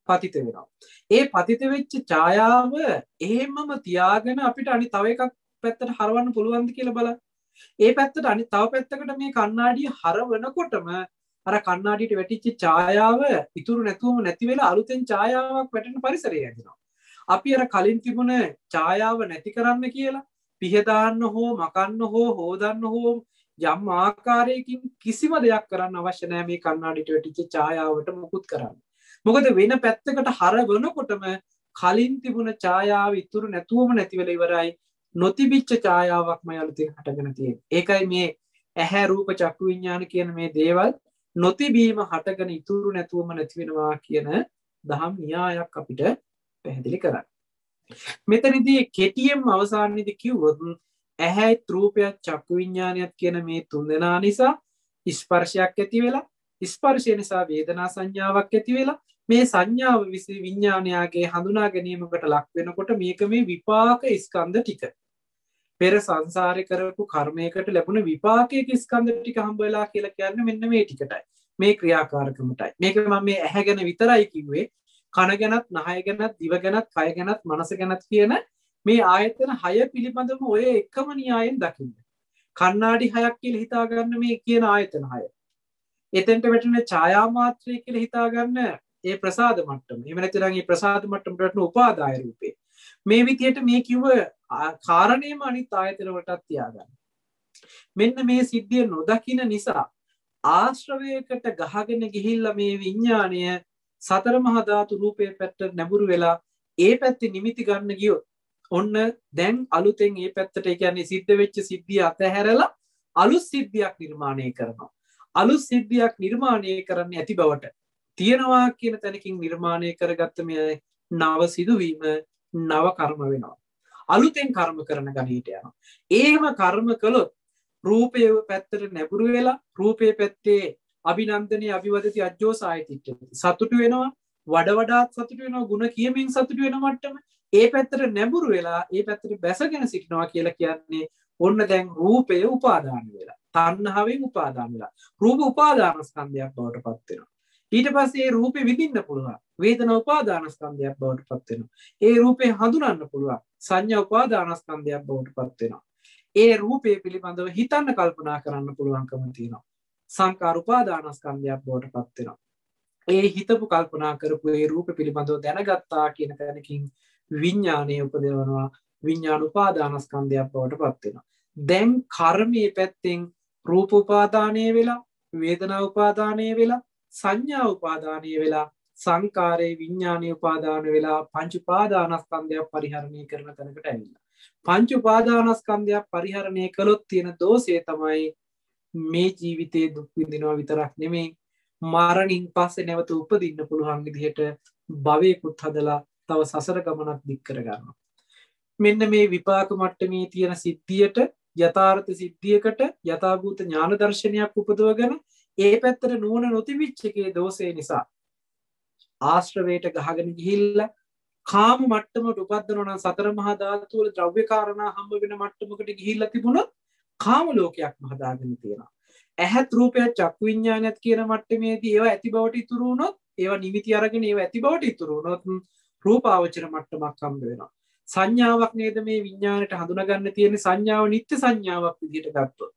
පතිත වෙනවා. ඒ පතිත වෙච්ච ඡායාව එහෙමම තියාගෙන අපිට අනිත් තව එකක් පැත්තට හරවන්න පුළුවන්ද කියලා බලන්න. ඒ පැත්තට අනිත් තව පැත්තකට මේ කණ්ණාඩිය හරවනකොටම අර කණ්ණාඩියට වැටිච්ච ඡායාව ඉතුරු නැතුවම නැති වෙලා අලුතෙන් ඡායාවක් වැටෙන පරිසරය ඇතිවෙනවා. අපි අර කලින් තිබුණ ඡායාව නැති කරන්න කියලා පිහ දාන්න හෝ මකන්න හෝ හොදන්න හෝ යම් ආකාරයකින් කිසිම දෙයක් කරන්න අවශ්‍ය නැහැ මේ කණ්ණාඩියට වැටිච්ච ඡායාවට මුකුත් කරන්න. මොකද වෙන පැත්තකට හරවනකොටම කලින් තිබුණ ඡායාව ඉතුරු නැතුවම නැති වෙලා ඉවරයි. නොතිබිච්ච ඡායාවක්මයි අලුතෙන් හටගෙන තියෙන්නේ. ඒකයි මේ ඇහැ රූප චක්කු විඥාන කියන මේ දේවල් නොතිබීම හටගෙන ඉතුරු නැතුවම නැති වෙනවා කියන දහම් න්‍යායක් අපිට පැහැදිලි කරන්නේ. මෙතනදී කෙටියෙන්ම අවසානයේදී කිව්වොත් ඇහැයි රූපයත් චක්කු විඥානයත් කියන මේ තුන්දෙනා නිසා ස්පර්ශයක් ඇති වෙලා ස්පර්ශය නිසා වේදනා සංඥාවක් ඇති වෙලා මේ සංඥාව විසින් විඥානයාගේ හඳුනා ගැනීමකට ලක් වෙනකොට මේක මේ විපාක ස්කන්ධ ටික පෙර සංසාරේ කරපු කර්මයකට ලැබුණ විපාකයක ස්කන්ධ ටික හම්බ වෙලා කියලා කියන්නේ මෙන්න මේ ටිකටයි මේ ක්‍රියාකාරකමටයි මේක මම මේ ඇහැ ගැන විතරයි කිව්වේ කන ගැනත් නහය ගැනත් දිව ගැනත් කය ගැනත් මනස ගැනත් කියන මේ ආයතන 6 පිළිබඳව ඔය එකම න්‍යායෙන් දකින්න. කණ්ණාඩි 6ක් කියලා හිතා ගන්න මේ කියන ආයතන 6. එතෙන්ට වැටෙන ඡායා මාත්‍රය කියලා හිතා ගන්න ඒ ප්‍රසාද මට්ටම. එහෙම නැත්නම් මේ ප්‍රසාද මට්ටමට වැටෙන උපාදාය රූපේ. මේ විදිහට මේ කිව්ව කාරණේම අනිත් ආයතන වලටත් තියාගන්න. මෙන්න මේ සිද්ධිය නොදකින නිසා ආශ්‍රවයකට ගහගෙන ගිහිල්ලා මේ විඥාණය සතර මහා ධාතු රූපේ පැත්තට නැඹුරු වෙලා ඒ පැත්තේ නිමිති ගන්න ගියොත් ඔන්න දැන් අලුතෙන් ඒ පැත්තට ඒ කියන්නේ සිද්ධ වෙච්ච සිද්ධිය අතහැරලා අලුත් සිද්ධියක් නිර්මාණය කරනවා. අලුත් සිද්ධියක් නිර්මාණය කරන්න ඇති බවට තියනවා කියන තැනකින් නිර්මාණය කරගත්ත මේ නව සිදුවීම නව කර්ම වෙනවා. අලුතෙන් කර්ම කරන ගණීට යනවා. එහෙම කර්ම කළොත් රූපයේ පැත්තට නැඹුරු වෙලා රූපයේ පැත්තේ අභිනන්දනයේ අභිවදති අජ්ජෝසායතිට සතුටු වෙනවා වඩ වඩාත් සතුටු වෙනවා ಗುಣ කියමින් සතුටු වෙන මට්ටම ඒ පැත්තට නැඹුරු වෙලා ඒ පැත්තට බැසගෙන සිටිනවා කියලා කියන්නේ ඔන්න දැන් රූපය උපාදාන වෙලා තණ්හාවෙන් උපාදාන වෙලා රූප උපාදානස්කන්ධයක් බවට පත් වෙනවා ඊට පස්සේ ඒ රූපෙ විඳින්න පුළුවන් වේදනා උපාදානස්කන්ධයක් බවට පත් වෙනවා ඒ රූපේ හඳුනන්න පුළුවන් සංඥා උපාදානස්කන්ධයක් බවට පත් වෙනවා ඒ රූපය පිළිබඳව හිතන්න කල්පනා කරන්න පුළුවන්කම තියෙනවා සංකාර උපාදානස්කන්ධයක් බවට පත් වෙනවා ඒ හිතපු කල්පනා කරපු ඒ රූප පිළිබඳව දැනගත්තා කියන තැනකින් විඥානය උපදවනවා විඥාන උපාදානස්කන්ධයක් බවට පත් වෙනවා දැන් කර්මයේ පැත්තෙන් රූප උපාදානය වෙලා වේදනා උපාදානය වෙලා සංඥා උපාදානය වෙලා සංකාරේ විඥානීය උපාදාන වෙලා පංච උපාදානස්කන්ධයක් පරිහරණය කරන තැනකට ඇවිල්ලා පංච උපාදානස්කන්ධයක් පරිහරණය කළොත් තියෙන දෝෂය තමයි මේ ජීවිතේ දුක් විඳිනවා විතරක් නෙමෙයි මරණින් පස්සේ නැවත උපදින්න පුළුවන් විදිහට භවයකුත් හදලා තව සසර ගමනක් දික් කර ගන්නවා. මෙන්න මේ විපාක මට්ටමේ තියෙන සිද්ධියට යථාර්ථ සිද්ධියකට යථාභූත ඥාන දර්ශනයක් උපදවගෙන ඒ පැත්තට නුවණ නොතිබිච්ච එකේ දෝෂය නිසා ආශ්‍රවයට ගහගෙන ගිහිල්ලා කාම මට්ටමට උපදිනවා නම් සතර මහා ධාතු වල ද්‍රව්‍ය කාරණා හම්බ වෙන මට්ටමකට ගිහිල්ලා තිබුණොත් කාම ලෝකයක්ම හදාගෙන තියෙනවා. ඇහත් රූපයත් චක්කු විඥානයත් කියන මට්ටමේදී ඒවා ඇති බවට ඉතුරු වුණොත් ඒවා නිමිති අරගෙන ඒවා ඇති බවට ඉතුරු වුණොත් රූපාවචර මට්ටමක් හම්බ වෙනවා. සංඥාවක් නේද මේ විඥාණයට හඳුනා ගන්න තියෙන සංඥාව නිත්‍ය සංඥාවක් විදිහට ගත්තොත්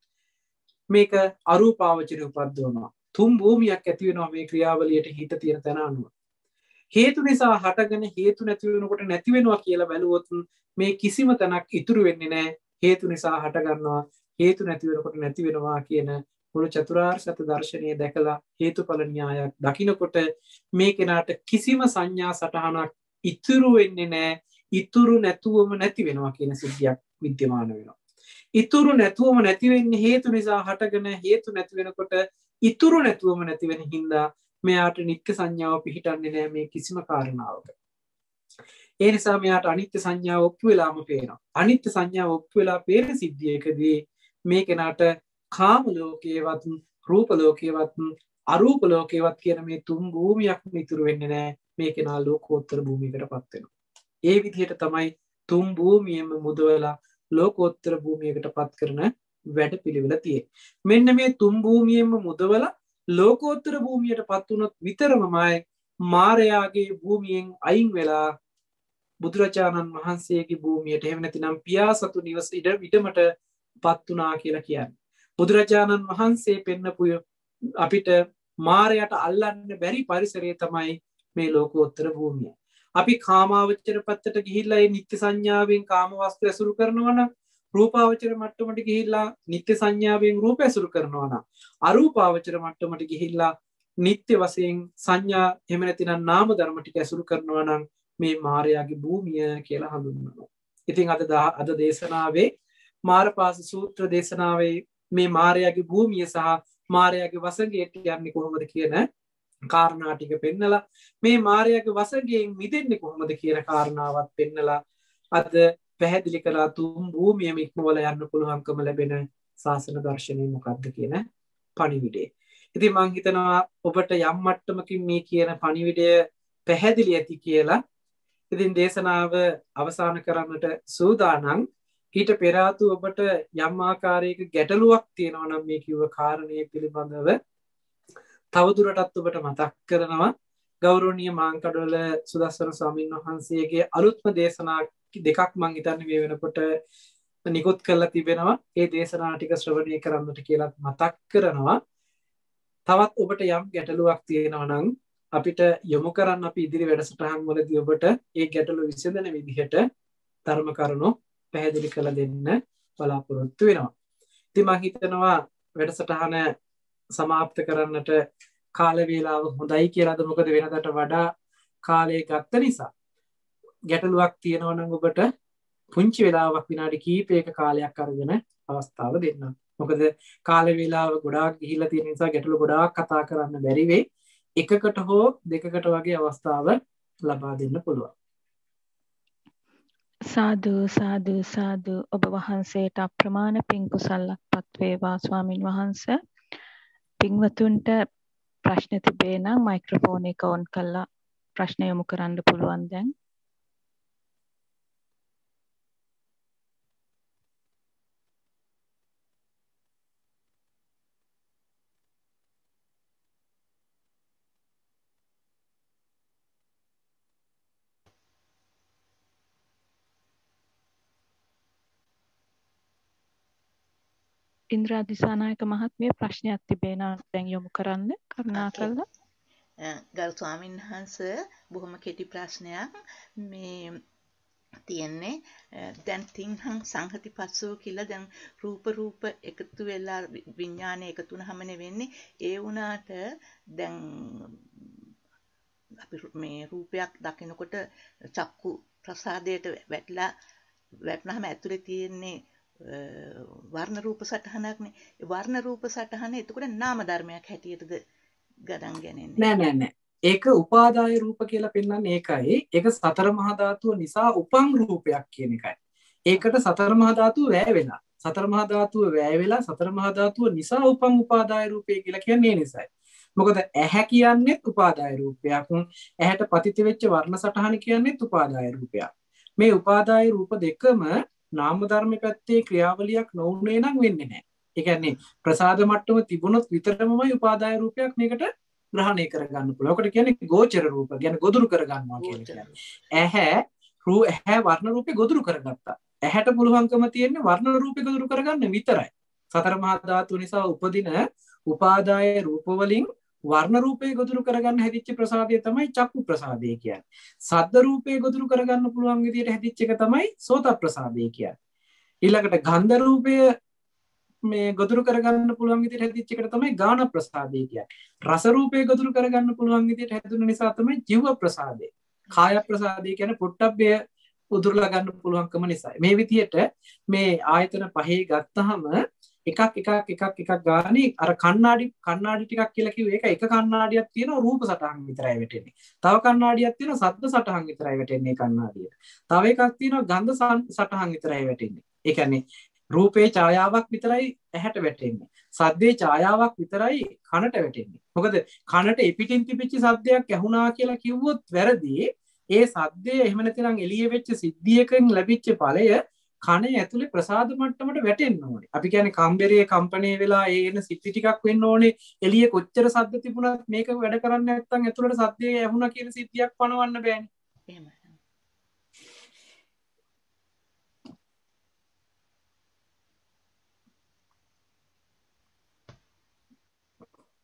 මේක අරූපාවචර උපද්දවනවා. තුන් භූමියක් ඇති වෙනවා මේ ක්‍රියාවලියට හිත තියෙන තැන අනුව. හේතු නිසා හටගෙන හේතු නැති වෙනකොට නැති වෙනවා කියලා බැලුවොත් මේ කිසිම තැනක් ඉතුරු වෙන්නේ නැහැ. හේතු නිසා හට ගන්නවා හේතු නැති වෙනකොට නැති වෙනවා කියන මුළු චතුරාර්ය සත්‍ය දර්ශනය දැකලා හේතුඵල න්‍යායක් දකිනකොට මේ කෙනාට කිසිම සංඥා සටහනක් ඉතුරු වෙන්නේ නැහැ. ඉතුරු නැතුවම නැති වෙනවා කියන සිද්ධියක් විද්‍යමාන වෙනවා. ඉතුරු නැතුවම නැති වෙන්නේ හේතු නිසා හටගෙන හේතු නැති වෙනකොට ඉතුරු නැතුවම නැති වෙන හින්දා මෙයාට නිත්‍ය සංඥාව පිහිටන්නේ නැහැ මේ කිසිම කාරණාවක. ඒ නිසා මෙයාට අනිත්‍ය සංඥාව ඔප්පු වෙලාම පේනවා. අනිත්‍ය සංඥාව ඔප්පු වෙලා පේන සිද්ධියකදී මේ කෙනාට කාම ලෝකේවත් රූප ලෝකේවත් අරූප ලෝකේවත් කියන මේ තුන් භූමියක්ම ඉතුරු වෙන්නේ නැහැ. මේ කෙනා ලෝකෝත්තර භූමියකටපත් වෙනවා. ඒ විදිහට තමයි තුන් භූමියෙම මුදවලා ලෝකෝත්තර භූමියකටපත් කරන වැඩපිළිවෙල තියෙන්නේ. මෙන්න මේ තුන් භූමියෙම මුදවලා ලෝකෝත්තර භූමියටපත් වුණොත් විතරමයි මාරයාගේ භූමියෙන් අයින් වෙලා බුදුරජාණන් වහන්සේගේ භූමියට එහෙම නැතිනම් පියාසතු නිවස ඉඩමට පත් වුණා කියලා කියන්නේ. බුදුරජාණන් වහන්සේ පෙන්නපු අපිට මාරයට අල්ලන්න බැරි පරිසරය තමයි මේ ලෝකෝත්තර භූමිය. අපි කාමාවචර පැත්තට ගිහිල්ලා ඒ නිත්‍ය සංඥාවෙන් කාම වස්තු ඇසුරු කරනවා නම් රූපාවචර මට්ටමට ගිහිල්ලා නිත්‍ය සංඥාවෙන් රූප ඇසුරු කරනවා නම් අරූපාවචර මට්ටමට ගිහිල්ලා නිත්‍ය වශයෙන් සංඥා එහෙම නැතිනම් නාම ධර්ම ටික ඇසුරු කරනවා නම් මේ මායාවේ භූමිය කියලා හඳුන්වනවා. ඉතින් අද දේශනාවේ මාරපාස සූත්‍ර දේශනාවේ මේ මායාවේ භූමිය සහ මායාවේ වසඟයට යන්නේ කොහොමද කියන කාරණා ටික පෙන්නලා මේ මායාවේ වසඟයෙන් මිදෙන්නේ කොහොමද කියන කාරණාවත් පෙන්නලා අද පැහැදිලි කළා තුන් භූමියම ඉක්මවල යන්න පුළුවන්කම ලැබෙන ශාසන දර්ශනය මොකක්ද කියන පණිවිඩය. ඉතින් මම හිතනවා ඔබට යම් මට්ටමකින් මේ කියන පණිවිඩය පැහැදිලි ඇති කියලා. ඉතින් දේශනාව අවසන් කරන්නට සූදානම්. ඊට පෙර ආතු ඔබට යම් ආකාරයක ගැටලුවක් තියෙනවා නම් මේ කිව්ව කාරණේ පිළිබඳව තවදුරටත් ඔබට මතක් කරනවා. ගෞරවනීය මාංකඩවල සුදස්සන ස්වාමීන් වහන්සේගේ අලුත්ම දේශනා දෙකක් මං හිතන්නේ මේ වෙනකොට නිකුත් කරලා තිබෙනවා. ඒ දේශනා ටික ශ්‍රවණය කරන්නට කියලා මතක් කරනවා. තවත් ඔබට යම් ගැටලුවක් තියෙනවා නම් අපිට යොමු කරන්න අපි ඉදිරි වැඩසටහන් වලදී ඔබට ඒ ගැටලුව විසඳන විදිහට ධර්ම කරුණු පැහැදිලි කරලා දෙන්න බලාපොරොත්තු වෙනවා. ඉතින් මම හිතනවා වැඩසටහන සමාප්ත කරන්නට කාල වේලාව හොඳයි කියලාද මොකද වෙනදට වඩා කාලය ගත්ත නිසා ගැටලුවක් තියෙනවා නම් ඔබට පුංචි වෙලාවක් විනාඩි කිහිපයක කාලයක් අරගෙන අවස්ථාව දෙන්න. මොකද කාල වේලාව ගොඩාක් ගිහිල්ලා තියෙන නිසා ගැටලු ගොඩාක් කතා කරන්න බැරි වෙයි. එකකට හෝ දෙකකට වගේ අවස්ථාව ලබා දෙන්න පුළුවන්. සාදු සාදු සාදු ඔබ වහන්සේට අප්‍රමාණ පින් කුසලක්පත් වේවා ස්වාමින් වහන්සේ. පින්වතුන්ට ප්‍රශ්න තිබේ නම් මයික්‍රොෆෝන් එක ඔන් කරලා ප්‍රශ්න යොමු කරන්න පුළුවන් දැන්. ඉන්ද්‍රා දිසානායක මහත්මිය ප්‍රශ්නයක් තිබේ නම් දැන් යොමු කරන්න කරුණාකරලා. ගරු ස්වාමීන් වහන්සේ බොහොම කෙටි ප්‍රශ්නයක් මේ තියෙන්නේ දැන් තින්හං සංහති පස්සෝ කියලා දැන් රූප එකතු වෙලා විඥානය එකතු වුනහමනේ වෙන්නේ. ඒ වුණාට දැන් අපි මේ රූපයක් දකිනකොට චක්කු ප්‍රසාදයට වැටුනහම ඇතුලේ තියෙන්නේ වර්ණ රූප සටහනක්නේ. වර්ණ රූප සටහන එතකොට නාම ධර්මයක් හැටියටද ගණන් ගන්නේ? නෑ. ඒක උපාදාය රූප කියලා පෙන්වන්නේ ඒකයි. ඒක සතර මහා ධාතුව නිසා උපන් රූපයක් කියන එකයි. ඒකට සතර මහා ධාතුව වැය වෙලා. සතර මහා ධාතුව වැය වෙලා සතර මහා ධාතුව නිසා උපන් උපාදාය රූපය කියලා කියන්නේ ඒ නිසායි. මොකද ඇහැ කියන්නේ උපාදාය රූපයක්. ඇහැට පතිත වෙච්ච වර්ණ සටහන කියන්නේ උපාදාය රූපයක්. මේ උපාදාය රූප දෙකම නාම ධර්ම පැත්තේ ක්‍රියාවලියක් නොවුනේ නම් වෙන්නේ නැහැ. ඒ කියන්නේ ප්‍රසාද මට්ටම තිබුණොත් විතරමයි උපාදාය රූපයක් මේකට ග්‍රහණය කරගන්න පුළුවන්. ඔකට කියන්නේ ගෝචර රූප. කියන්නේ ගොදුරු කරගන්නවා කියන්නේ. ඇහැ වර්ණ රූපේ ගොදුරු කරගත්තා. ඇහැට පුළුවන්කම තියෙන්නේ වර්ණ රූපේ ගොදුරු කරගන්න විතරයි. සතර මහා ධාතු නිසා උපදින උපාදාය රූප වලින් වර්ණ රූපේ ගොදුරු කරගන්න හැදිච්ච ප්‍රසාදය තමයි චක්කු ප්‍රසාදය කියන්නේ. සද්ද රූපේ ගොදුරු කරගන්න පුළුවන් විදිහට හැදිච්ච එක තමයි සෝත ප්‍රසාදය කියන්නේ. ඊළඟට ගන්ධ රූපය මේ ගොදුරු කරගන්න පුළුවන් විදිහට හැදිච්ච එකට තමයි ගාන ප්‍රසාදය කියන්නේ. රස රූපේ ගොදුරු කරගන්න පුළුවන් විදිහට හැදුන නිසා තමයි ජීව ප්‍රසාදය. කාය ප්‍රසාදය කියන්නේ පොට්ටබ්බය උදුරලා ගන්න පුළුවන්කම නිසා. මේ විදිහට මේ ආයතන පහේ ගත්තාම එකක් ගානේ අර කණ්ණාඩි ටිකක් කියලා කිව්වේ ඒක එක කණ්ණාඩියක් තියෙනවා රූප සටහන් විතරයි වැටෙන්නේ. තව කණ්ණාඩියක් තියෙනවා ශබ්ද සටහන් විතරයි වැටෙන්නේ කණ්ණාඩියට. තව එකක් තියෙනවා ගන්ධ සටහන් විතරයි වැටෙන්නේ. ඒ කියන්නේ රූපේ ඡායාවක් විතරයි ඇහැට වැටෙන්නේ. සද්දේ ඡායාවක් විතරයි කනට වැටෙන්නේ. මොකද කනට එපිටින් තිබිච්ච සද්දයක් ඇහුණා කියලා කිව්වොත් වැරදි. ඒ සද්දේ එහෙම නැතිනම් එළිය වෙච්ච සිද්ධියකින් ලැබිච්ච ඵලය කනේ ඇතුලේ ප්‍රසාද මට්ටමට වැටෙන්න ඕනේ. අපි කියන්නේ කම්බරේ කම්පණය වෙලා ඒ එන සිද්ධි ටිකක් වෙන්න ඕනේ. එළිය කොච්චර සද්ද තිබුණත් මේක වැඩ කරන්නේ නැත්නම් ඇතුලට සද්දේ ඇහුණා කියන සිද්ධියක් පනවන්න බෑනේ. එහෙමයි.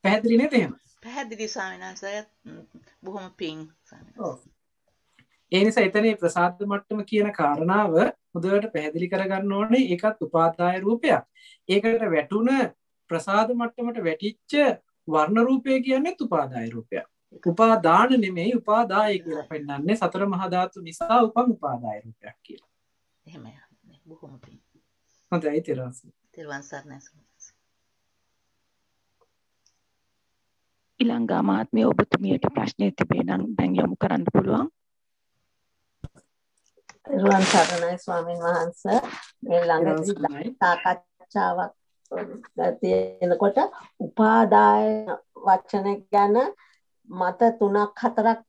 පැහැදිලි නේද එහෙම? පැහැදිලි ස්වාමීන් වහන්සේ බොහොම පිං ස්වාමීන් වහන්සේ. ඒ නිසා එතන මේ ප්‍රසාද මට්ටම කියන කාරණාව හොඳට පැහැදිලි කරගන්න ඕනේ. ඒකත් උපාදාය රූපයක්. ඒකට වැටුණ ප්‍රසාද මට්ටමට වැටිච්ච වර්ණ රූපය කියන්නේ උපාදාය රූපයක්. උපාදාන නෙමෙයි උපාදාය කියලා පෙන්නන්නේ සතර මහා ධාතු නිසා උපන් උපාදාය රූපයක් කියලා. එහෙමයි. බොහොම පිං. හොඳයි තිරාසි. තිරුවන් සරණයි. ඊළඟ ආත්මයේ ඔබතුමියට ප්‍රශ්නය තිබේ නම් දැන් යොමු කරන්න පුළුවන්. තිරුවන් සරණයි ස්වාමීන් වහන්සේ. මේ ළඟදී සාකච්ඡාවක් තියෙනකොට උපාදාය වචන ගැන මත 3-4ක්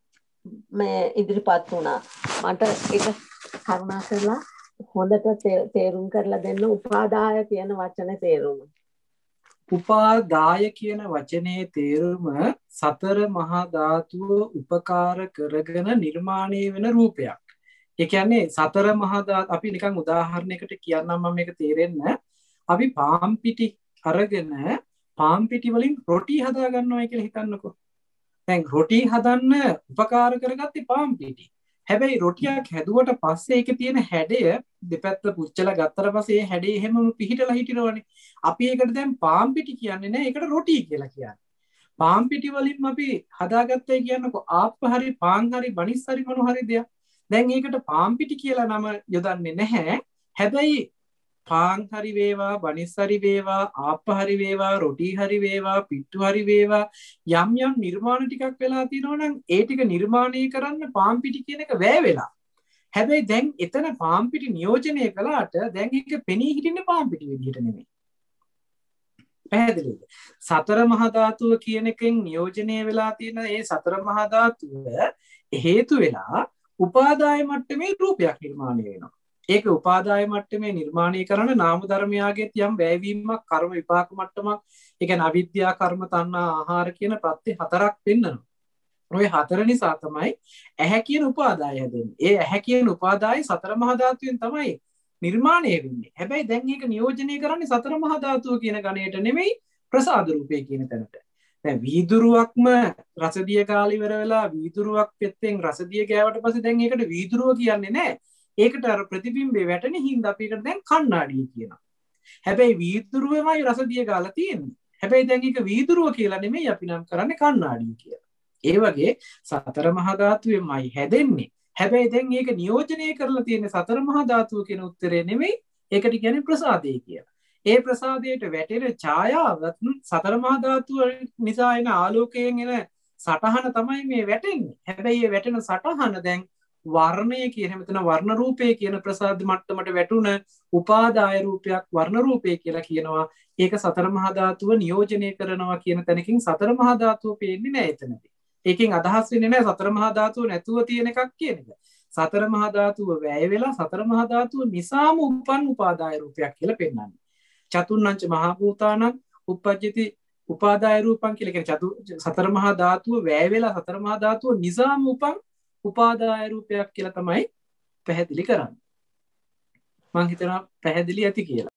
මේ ඉදිරිපත් වුණා. මට ඒක කරුණා කරලා හොඳට තේරුම් කරලා දෙන්න උපාදාය කියන වචනේ තේරුම. උපාදාය කියන වචනේ තේරුම සතර මහා ධාතුව උපකාර කරගෙන නිර්මාණය වෙන රූපයක්. ඒ කියන්නේ සතර මහා ධාතු අපි නිකන් උදාහරණයකට කියන්නම් මම මේක තේරෙන්න. අපි පාම් පිටි අරගෙන පාම් පිටි වලින් රොටි හදා ගන්නවා කියලා හිතන්නකෝ. දැන් රොටි හදන්න උපකාර කරගත්තේ පාම් පිටි. හැබැයි රොටියක් හැදුවට පස්සේ ඒකේ තියෙන හැඩය දෙපැත්ත පුච්චලා ගත්තට පස්සේ ඒ හැඩය එහෙමම පිහිටලා හිටිනවනේ. අපි ඒකට දැන් පාම් පිටි කියන්නේ නැහැ. ඒකට රොටි කියලා කියන්නේ. පාම් පිටි වලින් අපි හදාගත්තේ කියන්නකෝ ආප්ප හරි පාන් හරි බනිස් හරි මොන හරි දෙයක්. දැන් ඒකට පාම් පිටි කියලා නම යොදන්නේ නැහැ. හැබැයි පාන් හරි වේවා බනිස් හරි වේවා ආප්ප හරි වේවා රොටි හරි වේවා පිට්ටු හරි වේවා යම් යම් නිර්මාණ ටිකක් වෙලා තියෙනවා නම් ඒ ටික නිර්මාණය කරන්න පාම් පිටි කියන එක වැය වෙලා. හැබැයි දැන් එතන පාම් පිටි නියෝජනය කළාට දැන් ඒක පෙනී හිටින්නේ පාම් පිටි විදිහට නෙමෙයි. පැහැදිලිද? සතර මහා ධාතුව කියන එකෙන් නියෝජනය වෙලා තියෙන ඒ සතර මහා ධාතුව හේතු වෙලා උපාදාය මට්ටමේ රූපයක් නිර්මාණය වෙනවා. ඒක උපාදාය මට්ටමේ නිර්මාණය කරන නාම ධර්මයාගේ යම් වැයවීමක් කර්ම විපාක මට්ටමක්. ඒ කියන්නේ අවිද්‍යා කර්ම තණ්හා ආහාර කියන ප්‍රත්‍ය 4ක් පෙන්වනවා. ඔය 4 නිසා තමයි ඇහැ කියන උපාදාය හැදෙන්නේ. ඒ ඇහැ කියන උපාදාය සතර මහා ධාතුවෙන් තමයි නිර්මාණය වෙන්නේ. හැබැයි දැන් ඒක නියෝජනය කරන්නේ සතර මහා ධාතුව කියන ගණයට නෙමෙයි ප්‍රසාද රූපේ කියන තැනට. දැන් වීදුරුවක්ම රසදිය කාලේ ඉවර වෙලා වීදුරුවක් පෙත්තෙන් රසදිය ගෑවට පස්සේ දැන් ඒකට වීදුරුව කියන්නේ නැහැ. ඒකට අර ප්‍රතිබිම්බේ වැටෙන හින්දා අපි ඒකට දැන් කණ්ණාඩිය කියනවා. හැබැයි වීදුරුවමයි රසදිය ගාලා තියෙන්නේ. හැබැයි දැන් ඒක වීදුරුව කියලා නෙමෙයි අපි නම් කරන්නේ කණ්ණාඩිය කියලා. ඒ වගේ සතර මහා ධාතුවෙන්මයි හැදෙන්නේ. හැබැයි දැන් ඒක නියෝජනය කරලා තියෙන්නේ සතර මහා ධාතුව කියන උත්තරේ නෙමෙයි. ඒකට කියන්නේ ප්‍රසාදේ කියලා. ඒ ප්‍රසාදයට වැටෙන ඡායාවත් සතර මහා ධාතුව නිසා එන ආලෝකයෙන් එන සටහන තමයි මේ වැටෙන්නේ. හැබැයි මේ වැටෙන සටහන දැන් වර්ණය කියන මෙතන වර්ණ රූපය කියන ප්‍රසාද මට්ටමට වැටුණ උපාදාය රූපයක් වර්ණ රූපය කියලා කියනවා. ඒක සතර මහා ධාතුව නියෝජනය කරනවා කියන තැනකින් සතර මහා ධාතුව පේන්නේ නැහැ එතනදී. ඒකෙන් අදහස් වෙන්නේ නැහැ සතර මහා ධාතුව නැතුව තියෙන එකක් කියන එක. සතර මහා ධාතුව වැය වෙලා සතර මහා ධාතුව නිසාම උපන් උපාදාය රූපයක් කියලා පෙන්වන්නේ. චතුර්ණංච මහා භූතානං උපජ්ජති උපාදාය රූපං කියලා කියන්නේ සතර මහා ධාතුව වැය වෙලා සතර මහා ධාතුව නිසාම උපන් උපාදාය රූපයක් කියලා තමයි පැහැදිලි කරන්නේ. මම හිතනවා පැහැදිලි ඇති කියලා.